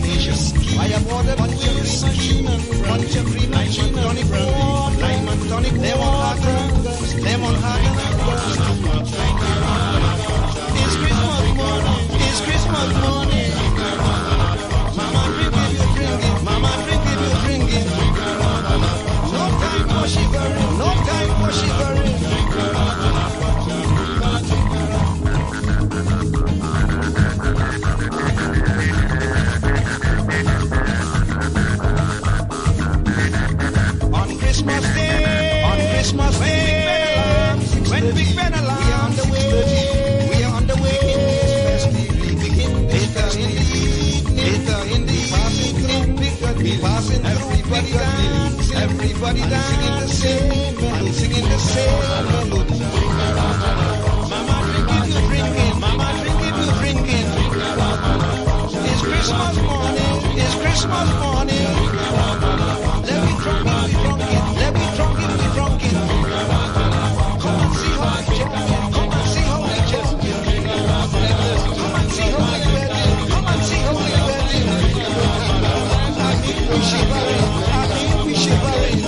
nation. I have ordered whiskey, punch of cream, lime and tonic water, lime and tonic water, lemon hot. It's Christmas morning. It's Christmas morning. Mama drink it, you drink it. Mama drink it, you drink it. No time for shivering. No time for shivering. On Christmas Day, when Big Ben alarms, we are on the way. Later in the evening, we passing through, everybody dancing, and singing the same melody. Mama drinking, you drinking, mama drinking, you drinking. It's Christmas morning, it's Christmas morning. Let me drunk it, we drunk it, let me drunk it, we drunk it. Come and see how we champion, come and see how we champion. Come and see how we wedding, come and see how we wedding. I think we shivering, I think we shivering.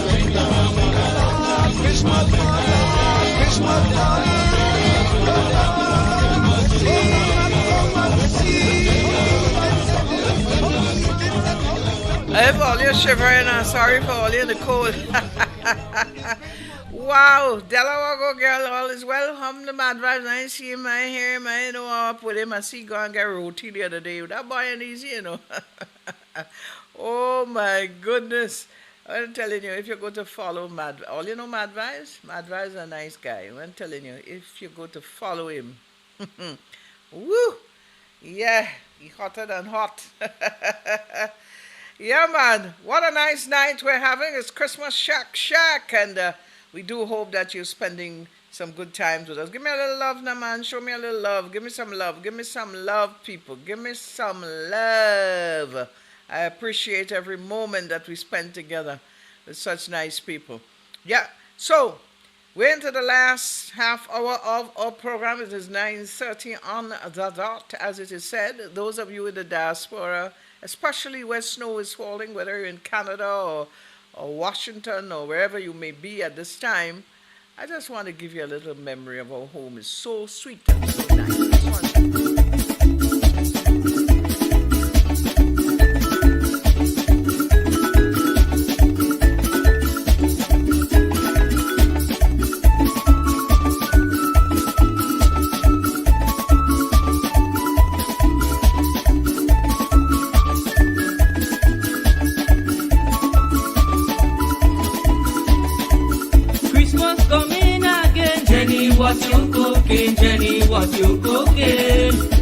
Christmas morning, Christmas morning. Hey, for all you shivering, I'm sorry for all you in the cold. Wow, Delawago girl, all is well. Hum the mad vibes. I ain't see him, I ain't hear him, I ain't know up with him. I see go and get roti the other day. That boy ain't easy, you know. Oh my goodness. I'm telling you, if you go to follow Mad, all you know Mad Vibes? Mad Vibes is a nice guy. I'm telling you, if you go to follow him, woo, yeah, he hotter than hot. Yeah, man, what a nice night we're having. It's Christmas Shak, and we do hope that you're spending some good times with us. Give me a little love now, man. Show me a little love. Give me some love. Give me some love, people. Give me some love. I appreciate every moment that we spend together with such nice people. Yeah, so We're into the last half hour of our program. It is 9:30 on the dot, as it is said. Those of you in the diaspora, especially where snow is falling, whether you're in Canada or Washington or wherever you may be at this time, I just want to give you a little memory of our home. It's so sweet and so nice. What you cooking, Jenny? What you cooking?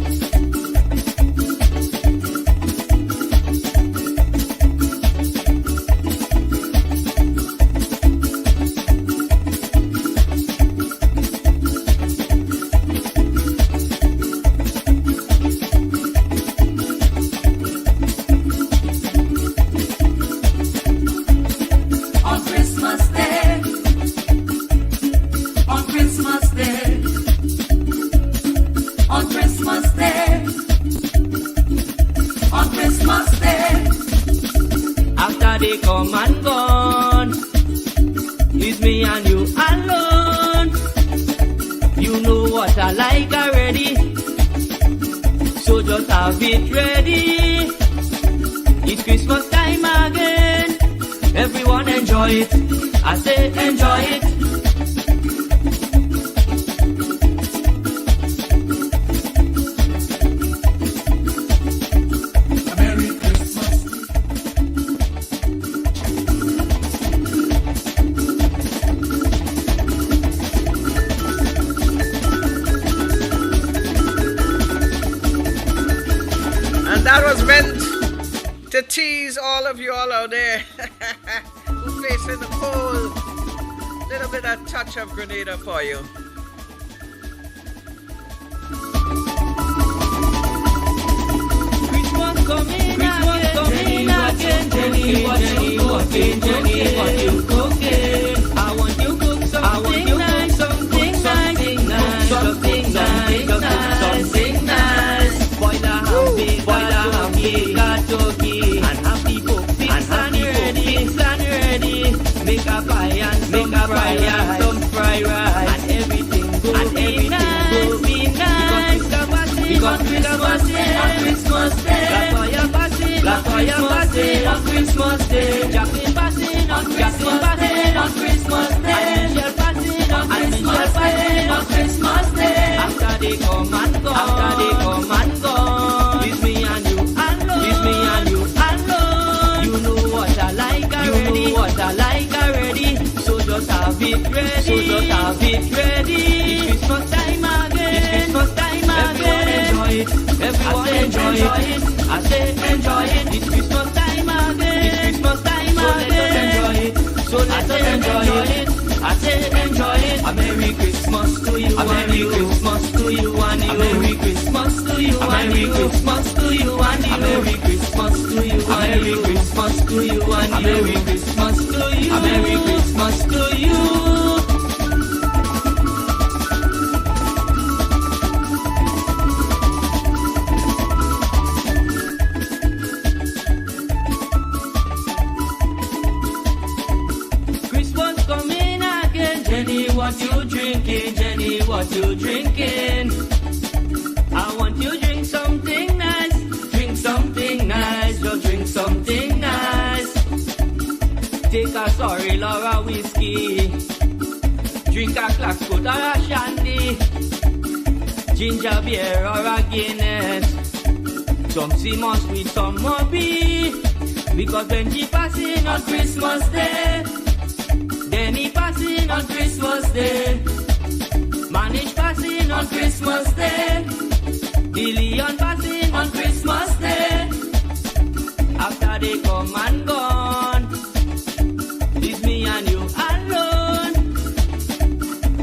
Come and gone, it's me and you alone. You know what I like already, so just have it ready. It's Christmas time again, everyone enjoy it. I say enjoy it. To tease all of you all out there who facing the cold. Little bit of touch of Grenada for you. Christmas coming again. Jenny, what you cooking? Jenny, what you cooking? I want you cook something nice, something nice, something nice. Boil a ham, bake a turkey, and have the cookies and ready. Make a pie and some fried rice, and everything go be nice. Because Christmas Day, on Christmas Day, Black fire passing on Christmas Day, Jacqueline passing on Christmas Day, on Christmas Day, and Michelle passing on Christmas Day. After they come and go, it's me and you alone. You know what I like already. So just have it ready. It's Christmas time again. Everyone enjoy it. I say enjoy it. It's Christmas time again. So let us enjoy it. I say enjoy it. A Merry Christmas to you. A Merry Christmas to you and you. A Merry Christmas to you. A Merry Christmas to you and you. A Merry Christmas to you. A Merry Christmas to you and you. A Merry Christmas to you. A Merry Christmas to you. What you drinking, Jenny? What you drinking? I want you drink something nice. Just drink something nice. Take a sorry Laura whiskey. Drink a Claxfoot or a shandy. Ginger beer or a Guinness. Some Seamoss with some more beer. Because when she passing on Christmas Day, Denny passing on Christmas Day, Manish passing on Christmas Day, Dillion passing on Christmas Day. After they come and gone, it's me and you alone.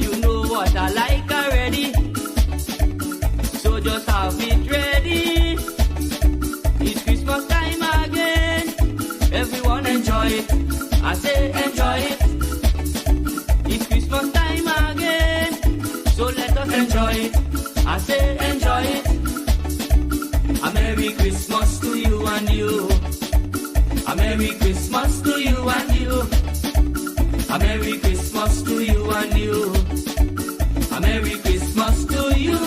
You know what I like already, so just have it ready. It's Christmas time again, everyone enjoy it. I say enjoy it. It's Christmas time Merry Christmas to you and you. A Merry Christmas to you and you. A Merry Christmas to you.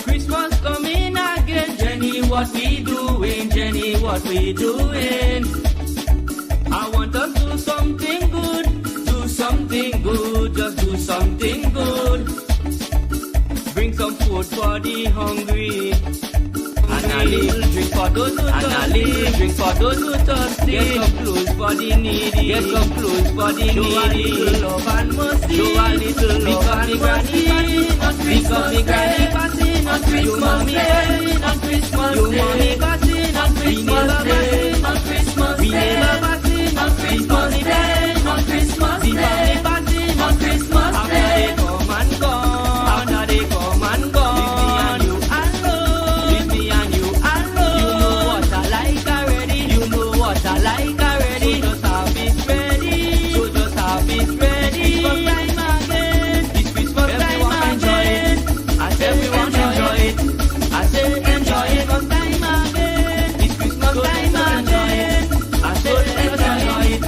Christmas coming again, Jenny, what we doing? Jenny, what we doing? I want us to do something good, do something good, just do something good. Bring some food for the hungry, and a little drink for those who thirsty, and a little drink for those who thirsty. Get some clothes for the needy, get some clothes for the needy. Show a little love and mercy, show a little love and mercy. Because the granny passing on Christmas Day, on Christmas Day. Your mommy passing on Christmas Day, on Christmas Day. We never passing on Christmas Day, on Christmas Day. The family passing on Christmas Day. After they come and gone, after they come and gone. Leave me and you alone. You know what I like already. You know what I like already. So just have it ready. So just have it ready. Christmas time again. It's Christmas time again. I said everyone enjoy it. I said enjoy it. Christmas time again. It's Christmas time again. I said enjoy it.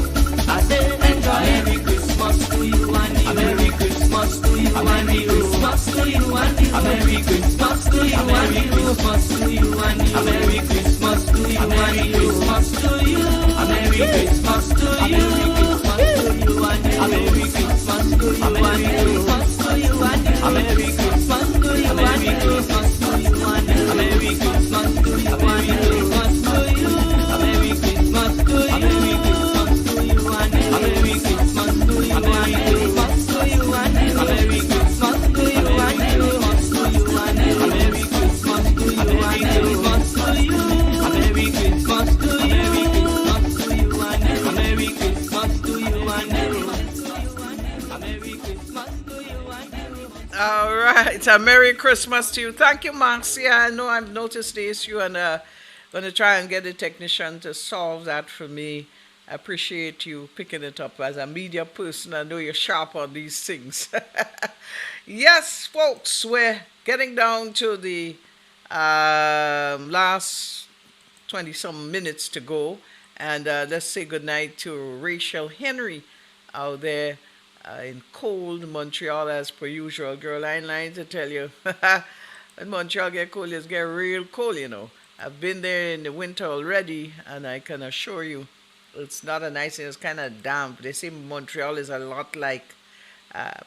I said enjoy it. Merry Christmas to you and you. A Merry Christmas to you and you. Christmas to you and you. A Merry Christmas to you and you. Christmas to you and you. A Merry Christmas to you and you. Christmas to you. A Merry Christmas to you. A Merry Christmas to you and you. Christmas to you and you. A Merry Christmas to you and you. Christmas to you and you. A Merry Christmas to you and you. Christmas to you. A Merry Christmas to you. A Merry Christmas to you and you. A Merry Christmas to you and you. Christmas to you and you. A Merry Christmas to you and you. Christmas to you and you. A Merry Christmas to you and you. Christmas to you. A Merry Christmas to you. A Merry Christmas to you and you. A Merry Christmas to you and you. A Merry Christmas to you and you. All right. A Merry Christmas to you. Thank you, Marcia. I know I've noticed the issue and going to try and get a technician to solve that for me. I appreciate you picking it up. As a media person, I know you're sharp on these things. Yes, folks, we're getting down to the last 20-some minutes to go. And let's say goodnight to Rachel Henry out there in cold Montreal as per usual. Girl, I ain't lying to tell you. When Montreal get cold, it's get real cold, you know. I've been there in the winter already, and I can assure you it's not a nice thing. It's kind of damp. They say Montreal is a lot like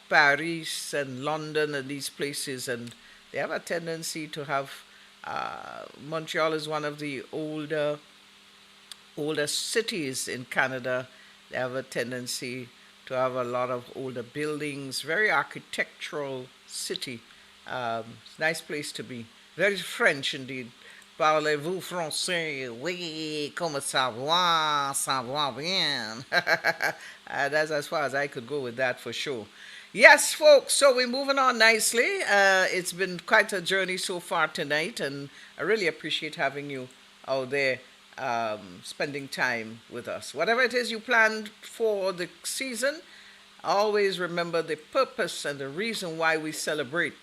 Paris and London and these places, and they have a tendency to have Montreal is one of the older cities in Canada. They have a tendency to have a lot of older buildings, very architectural city. It's a nice place to be. Very French indeed. Parlez-vous français? Oui, comme savoir, savoir bien. That's as far as I could go with that for sure. Yes, folks, so we're moving on nicely. It's been quite a journey so far tonight, and I really appreciate having you out there spending time with us. Whatever it is you planned for the season, always remember the purpose and the reason why we celebrate.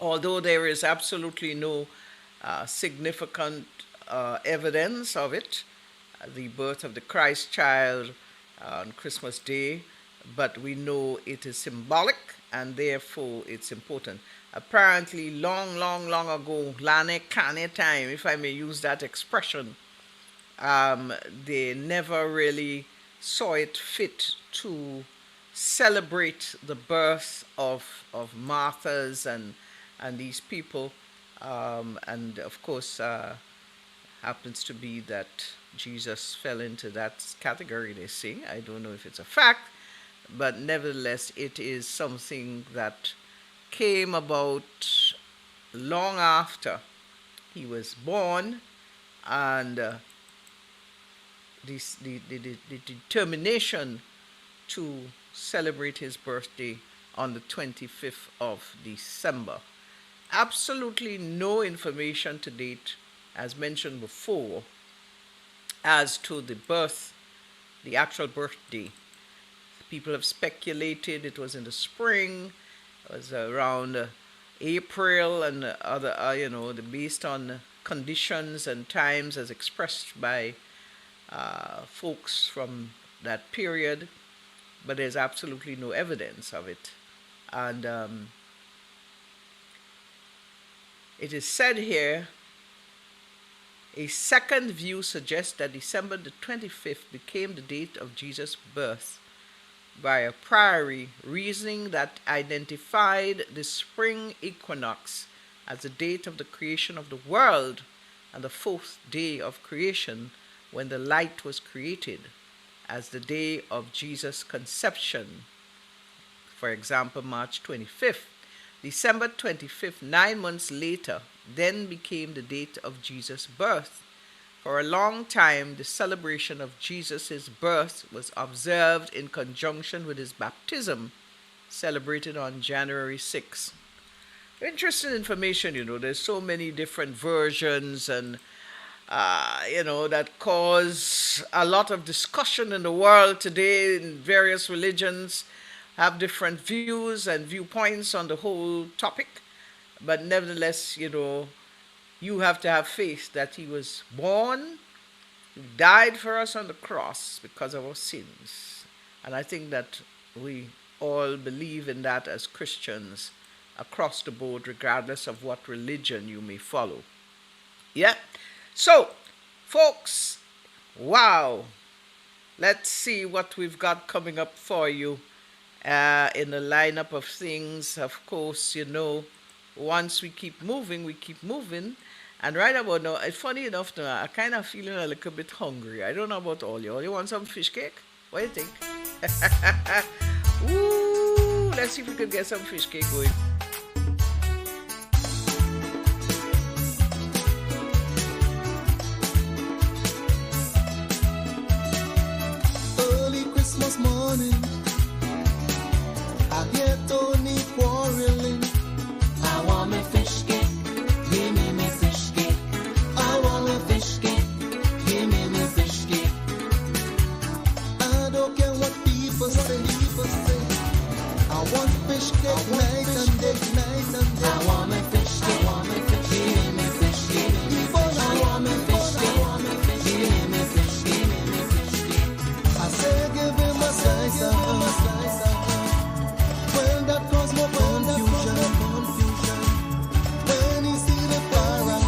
Although there is absolutely no significant evidence of it, the birth of the Christ child on Christmas Day, but we know it is symbolic and therefore it's important. Apparently, long ago, Lane Kane time, if I may use that expression, they never really saw it fit to celebrate the birth of Marthas and these people. And of course, happens to be that Jesus fell into that category, they say. I don't know if it's a fact, but nevertheless, it is something that came about long after he was born, and the determination to celebrate his birthday on the 25th of December. Absolutely no information to date, as mentioned before, as to the birth the actual birthday. People have speculated it was in the spring, it was around April, and other, based on conditions and times as expressed by folks from that period, but there's absolutely no evidence of it. And it is said here, a second view suggests that December the 25th became the date of Jesus' birth by a priori reasoning that identified the spring equinox as the date of the creation of the world and the fourth day of creation when the light was created as the day of Jesus' conception. For example, March 25th. December 25th, 9 months later, then became the date of Jesus' birth. For a long time, the celebration of Jesus' birth was observed in conjunction with his baptism, celebrated on January 6th. Interesting information, there's so many different versions and, that cause a lot of discussion in the world today. In various religions have different views and viewpoints on the whole topic. But nevertheless, you have to have faith that he was born, he died for us on the cross because of our sins. And I think that we all believe in that as Christians across the board, regardless of what religion you may follow. Yeah. So, folks, wow. Let's see what we've got coming up for you in the lineup of things. Of course, once we keep moving, we keep moving. And right about now, it's funny enough now, I kind of feeling a little bit hungry. I don't know about all you. All you want some fish cake? What do you think? Ooh, let's see if we can get some fish cake going. Early Christmas morning, I hear Tony quarreling. I want me fish cake, give me fish cake. I want me fish cake, give me fish cake. I don't care what people say. I want fish cake night and day. I want me fish cake, give me fish cake. I want me fish cake, give me fish cake. I say give him a slice of well, that caused more confusion. When he see the parang,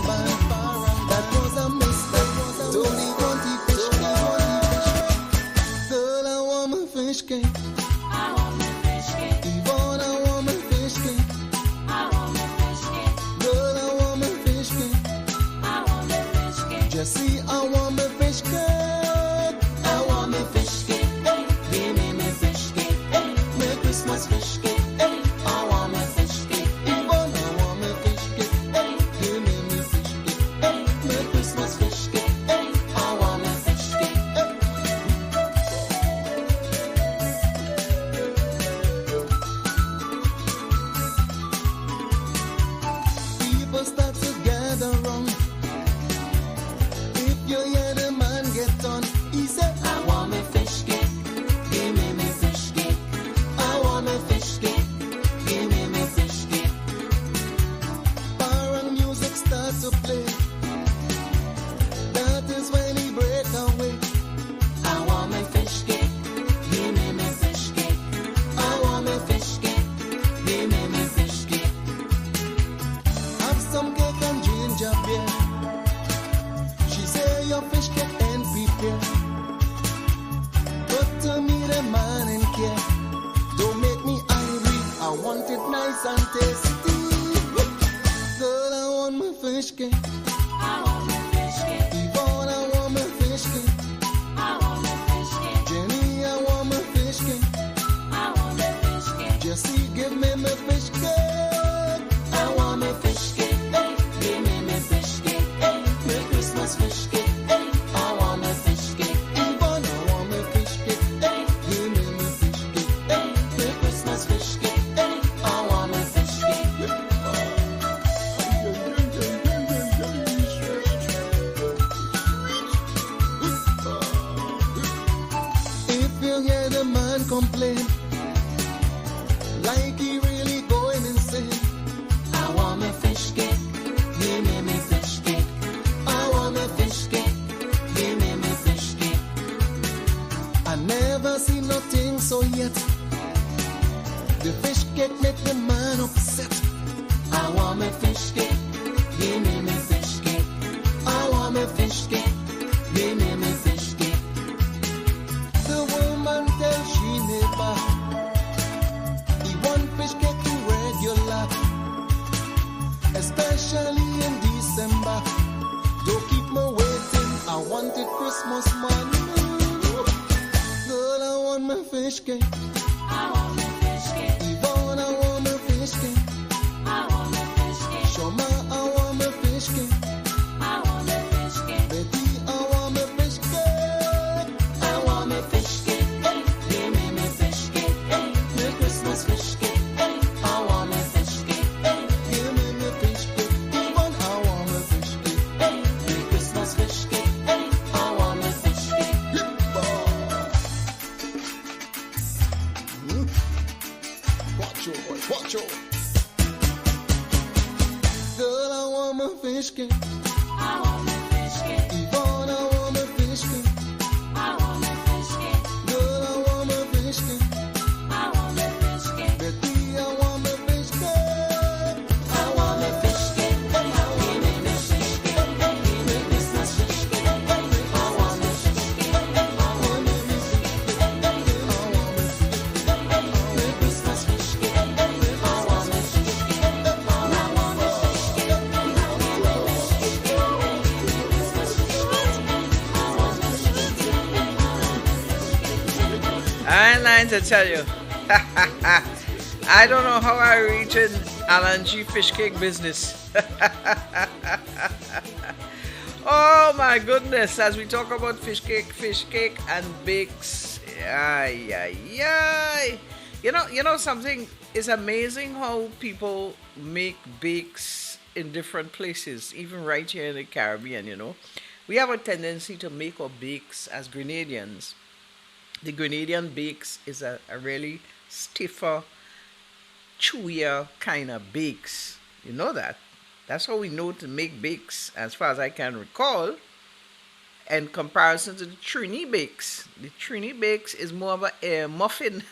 that was a mistake. Don't he want the fish cake? Girl, I want my fish cake. I want my fish cake. Yvonne, I want my fish cake. I want my fish cake. Girl, I want my fish cake. I want my fish cake. Jessie, I want my fish cake. I want my fish cake. Give me my fish cake. My Christmas fish cake. I want my fish cake. Yvonne, I want my fish cake. Give me my fish cake. My Christmas fish cake. I want my fish cake. People start to gather round. If you hear the man get on, he said, I want my fish cake. Give me my fish cake. I want my fish cake. Give me my fish cake. Parang music starts to play. That is when he break away. I want my fish cake. Give me my fish cake. I want my fish cake. Give me my fish cake. Have some cake and ginger beer. She say your fish cake ain't prepared. But to me the man in care. Don't make me angry. I want it nice and tasty. Girl, I want my fish cake. I want my fish cake. Yvonne, I want my fish cake. I want my fish cake. Jenny, I want my fish cake. I want my fish cake. Jessie, give me my fish cake. I want my fish cake. Give me my fish cake. My Christmas fish cake. I want my fish cake. Yvonne, I want my fish cake. Give me my fish cake. My Christmas fish cake. I want my fish cake. dumpling, like he really going insane. I want me fish cake, give me fish cake. I want me fish cake, give me fish cake. I never see nothing so yet. The fish cake make the man upset. I want me fish cake, give me fish cake. I want me fish cake, give me fish cake. The woman tell she neighbor, he want fish cake to regular, especially in December. Don't keep me waiting, I want it Christmas morning. Girl, I want my fish cake. I want me fish cake. Yvonne, I want my fish cake. I want me fish cake. Shoma, I want my fish cake. I want me fish cake. Betty, I want my fish cake. I want me fish cake. Hey, give me fish cake. Hey, me Christmas fish cake. Hey, I want me fish cake. Hey, Give me my fish cake. Yvonne, I want my fish cake. hey, me Christmas fish cake. Hey, I want me fish cake. Watch your boy, watch your. Girl, I want my fish cake. I want me fish cake. Yvonne, I want my fish cake. I want me fish cake. Girl, I want my fish cake. I want me fish cake. Betty, I want my fish cake. I want me fish cake. Hey, give me fish cake. Hey, give me Christmas fish cake. Hey, I want me fish cake. Hey, I want me fish cake. Hey, me Christmas fish cake. Hey, I want me fish cake. I want me fish cake. I want me fish cake. Hey, give me fish cake. Hey, Christmas fish cake. I want me fish cake. I ain't lying to tell you. I don't know how I reached in Alan G fish cake business. Oh my goodness, as we talk about fish cake and bakes. Ay, ay, ay. You know something? It's amazing how people make bakes in different places, even right here in the Caribbean, you know. We have a tendency to make our bakes as Grenadians. The Grenadian bakes is a really stiffer, chewier kind of bakes. You know that. That's how we know to make bakes, as far as I can recall, in comparison to the Trini bakes. The Trini bakes is more of a muffin.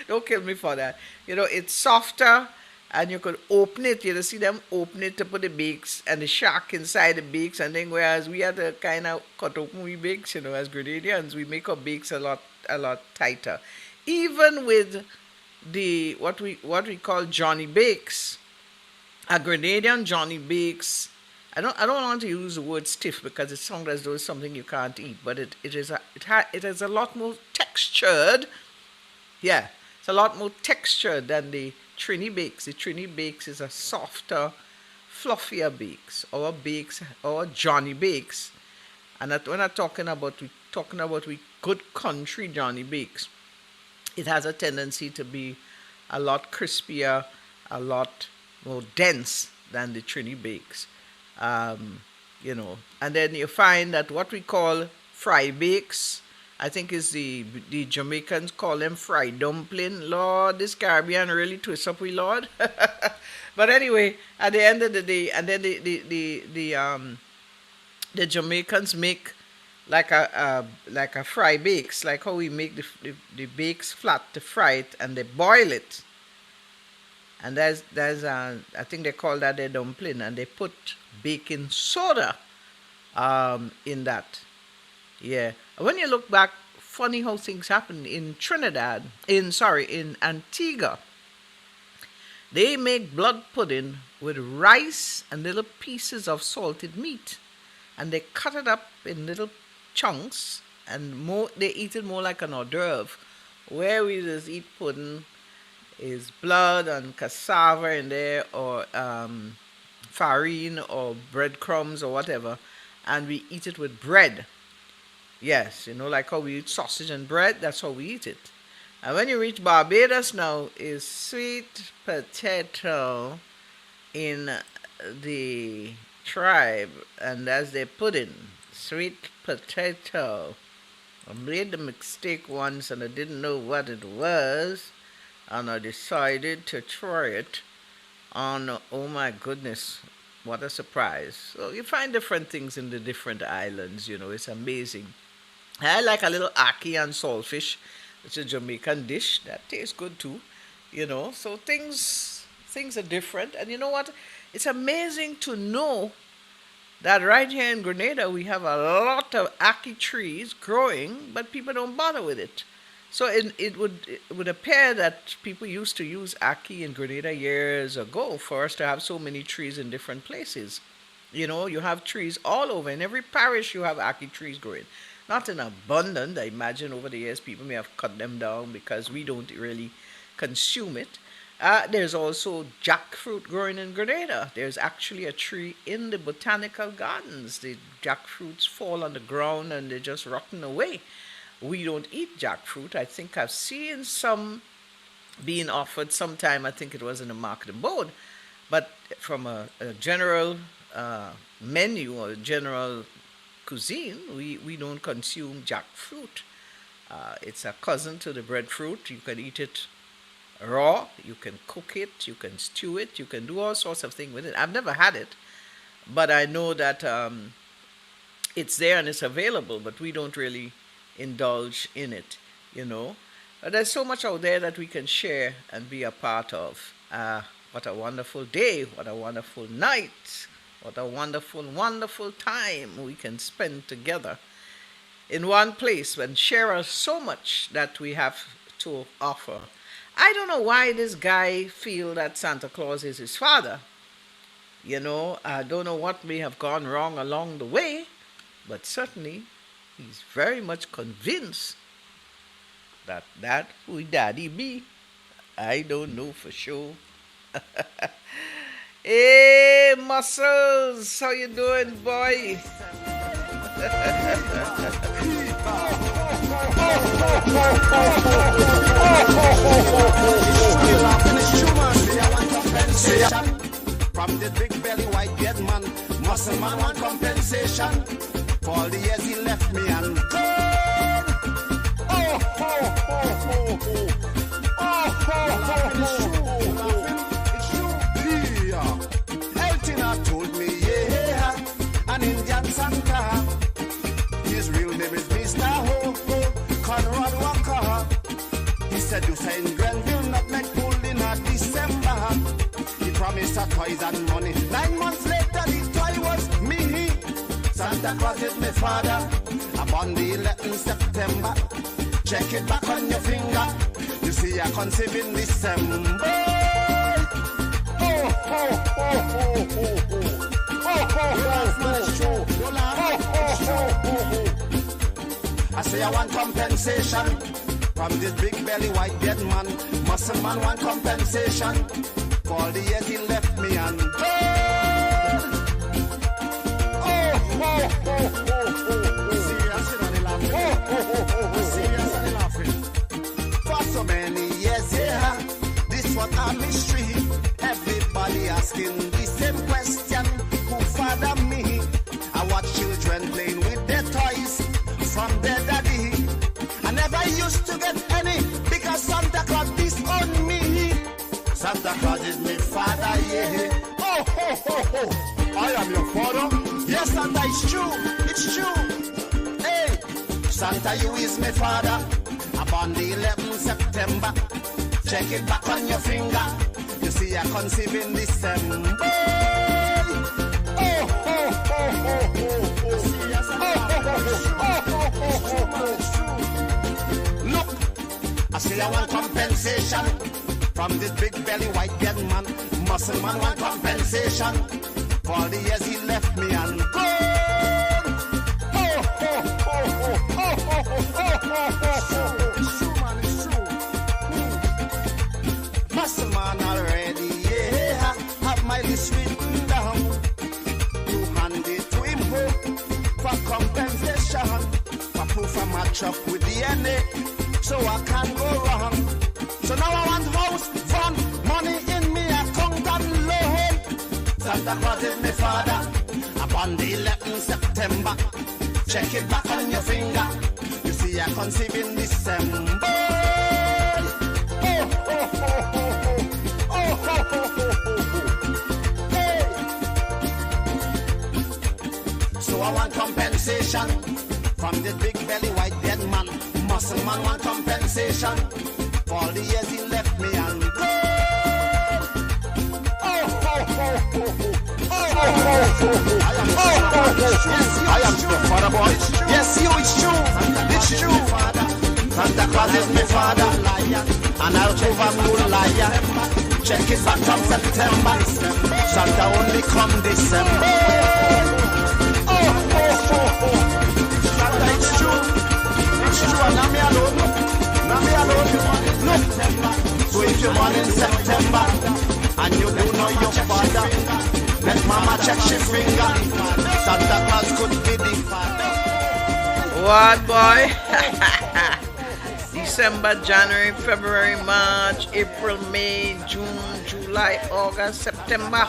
Don't kill me for that. You know, it's softer, and you could open it. You see them open it to put the bakes and the shark inside the bakes, and then whereas we had to kind of cut open we bakes, you know, as Grenadians, we make our bakes a lot tighter. Even with the what we call Johnny Bakes, a Grenadian Johnny Bakes. I don't want to use the word stiff because it sounds as though it's something you can't eat, but it is a lot more textured. Yeah, it's a lot more textured than the Trini Bakes. The Trini Bakes is a softer, fluffier bakes, or Johnny Bakes. And that when we're talking about we good country Johnny Bakes. It has a tendency to be a lot crispier, a lot more dense than the Trini Bakes. You know, and then you find that what we call fry bakes, I think is the Jamaicans call them fried dumpling. Lord, this Caribbean really twists up we Lord. But anyway, at the end of the day, and then the Jamaicans make like a fry bakes, like how we make the bakes flat to fry it and they boil it. And there's I think they call that a dumpling, and they put baking soda in that. Yeah. When you look back, funny how things happen in in Antigua. They make blood pudding with rice and little pieces of salted meat, and they cut it up in little chunks, and they eat it more like an hors d'oeuvre. Where we just eat pudding is blood and cassava in there, or farine or breadcrumbs or whatever, and we eat it with bread. Yes, you know, like how we eat sausage and bread, that's how we eat it. And when you reach Barbados now, is sweet potato in the tribe, and that's their pudding. Sweet potato. I made the mistake once and I didn't know what it was, and I decided to try it on, oh my goodness, what a surprise. So you find different things in the different islands, it's amazing. I like a little ackee and saltfish. It's a Jamaican dish that tastes good too, So things are different, and you know what? It's amazing to know that right here in Grenada we have a lot of ackee trees growing, but people don't bother with it. So it would appear that people used to use ackee in Grenada years ago for us to have so many trees in different places. You have trees all over. In every parish you have ackee trees growing. Not in abundance. I imagine over the years people may have cut them down because we don't really consume it. There's also jackfruit growing in Grenada. There's actually a tree in the botanical gardens. The jackfruits fall on the ground and they're just rotten away. We don't eat jackfruit. I think I've seen some being offered sometime. I think it was in the market board. But from a general menu or general cuisine, we don't consume jackfruit. It's a cousin to the breadfruit. You can eat it raw, you can cook it, you can stew it, you can do all sorts of things with it. I've never had it, but I know that it's there and it's available, but we don't really indulge in it, But there's so much out there that we can share and be a part of. What a wonderful day, what a wonderful night, what a wonderful, wonderful time we can spend together in one place and share so much that we have to offer. I don't know why this guy feel that Santa Claus is his father. I don't know what may have gone wrong along the way, but certainly he's very much convinced that who daddy be. I don't know for sure. Hey, Muscles, how you doing, boy? From the big belly white beard man, muscle man want compensation for all the years he left me and gone. Oh, oh, oh, oh, it's true. Yeah. Eltina told me, yeah, an Indian Santa. His real name is Mr. Ho Conrad Walker. He said you say in Grenville, not make pulled in a December. He promised her toys and money. 9 months later, the toy was me. Santa Claus is my father. Upon the 11th September. Check it back on your finger. You see, I conceive in December. Oh, oh, oh, oh, oh, oh. I say I want compensation from this big belly white dead man. Muscle man want compensation for all the years he left me and for so many years, yeah, this what a mystery. Everybody asking the same question: who father me? I watch children playing with their toys from their daddy. I never used to get any because Santa Claus disowned me. Santa Claus is my father, yeah. Oh, ho, ho, ho. I am your father. Yes, Santa, it's true. It's true. Hey, Santa, you is my father. Upon the 11th September, check it back on your finger. You see, I conceive in December. Oh, oh, oh, oh, oh, oh. Look, I say I want compensation from this big belly white dead man. Muscle man want compensation for all the years he left me and gone. Oh, oh, oh, oh, oh, oh, oh, oh, oh. It's true, man, it's true. Muscle man already, yeah, have my list written down. You hand it to him for compensation, for proof I match up with DNA, so I can't go wrong. So now I want house, van, money in me account and loan. Santa Claus is my father. Upon the 11th September, check it back on your finger. You see are conceived in December. Oh, oh, oh, oh, oh, oh, oh, oh, oh. Hey. So I want compensation from this big belly white dead man. Muscle man want compensation for all the years he left me and go. Oh, oh, oh, oh, oh. I am the father boy. Yes, you, it's true. It's true. Santa Claus is my father, and I'll prove I'm no liar. Check it back from September. Santa only come December. Oh, oh, oh, oh. Santa, it's true. It's true, and not me alone. Not me alone. Look. So if you're born in September and you do know your father, let mama check she finger. Santa Claus could be the father. What, boy? December, January, February, March, April, May, June, July, August, September.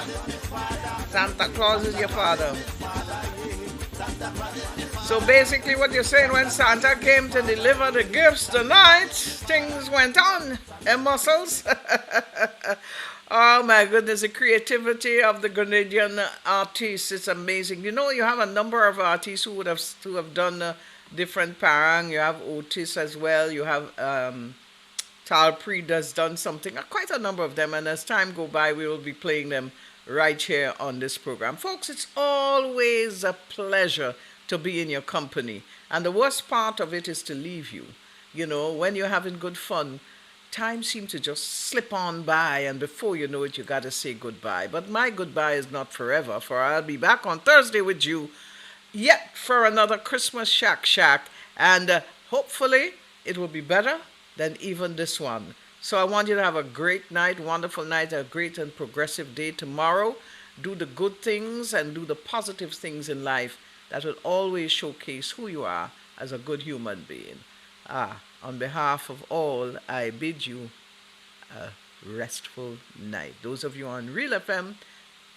Santa Claus is your father. So basically what you're saying, when Santa came to deliver the gifts tonight, things went on. Muscles. Oh my goodness, the creativity of the Grenadian artists is amazing. You know, you have a number of artists who have done different parang. You have Otis as well. You have Talpreed has done something. Quite a number of them. And as time go by, we will be playing them right here on this program. Folks, it's always a pleasure to be in your company. And the worst part of it is to leave you. You know, when you're having good fun, time seems to just slip on by, and before you know it, you got to say goodbye. But my goodbye is not forever, for I'll be back on Thursday with you yet for another Christmas Shak, and hopefully it will be better than even this one. So I want you to have a great night, wonderful night, a great and progressive day tomorrow. Do the good things and do the positive things in life that will always showcase who you are as a good human being. On behalf of all, I bid you a restful night. Those of you on Real FM,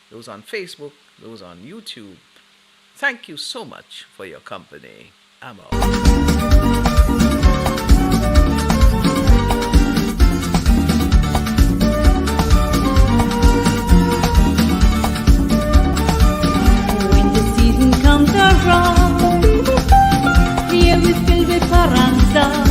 those on Facebook, those on YouTube, thank you so much for your company. I'm out. When the season comes around, the air is filled with paranza.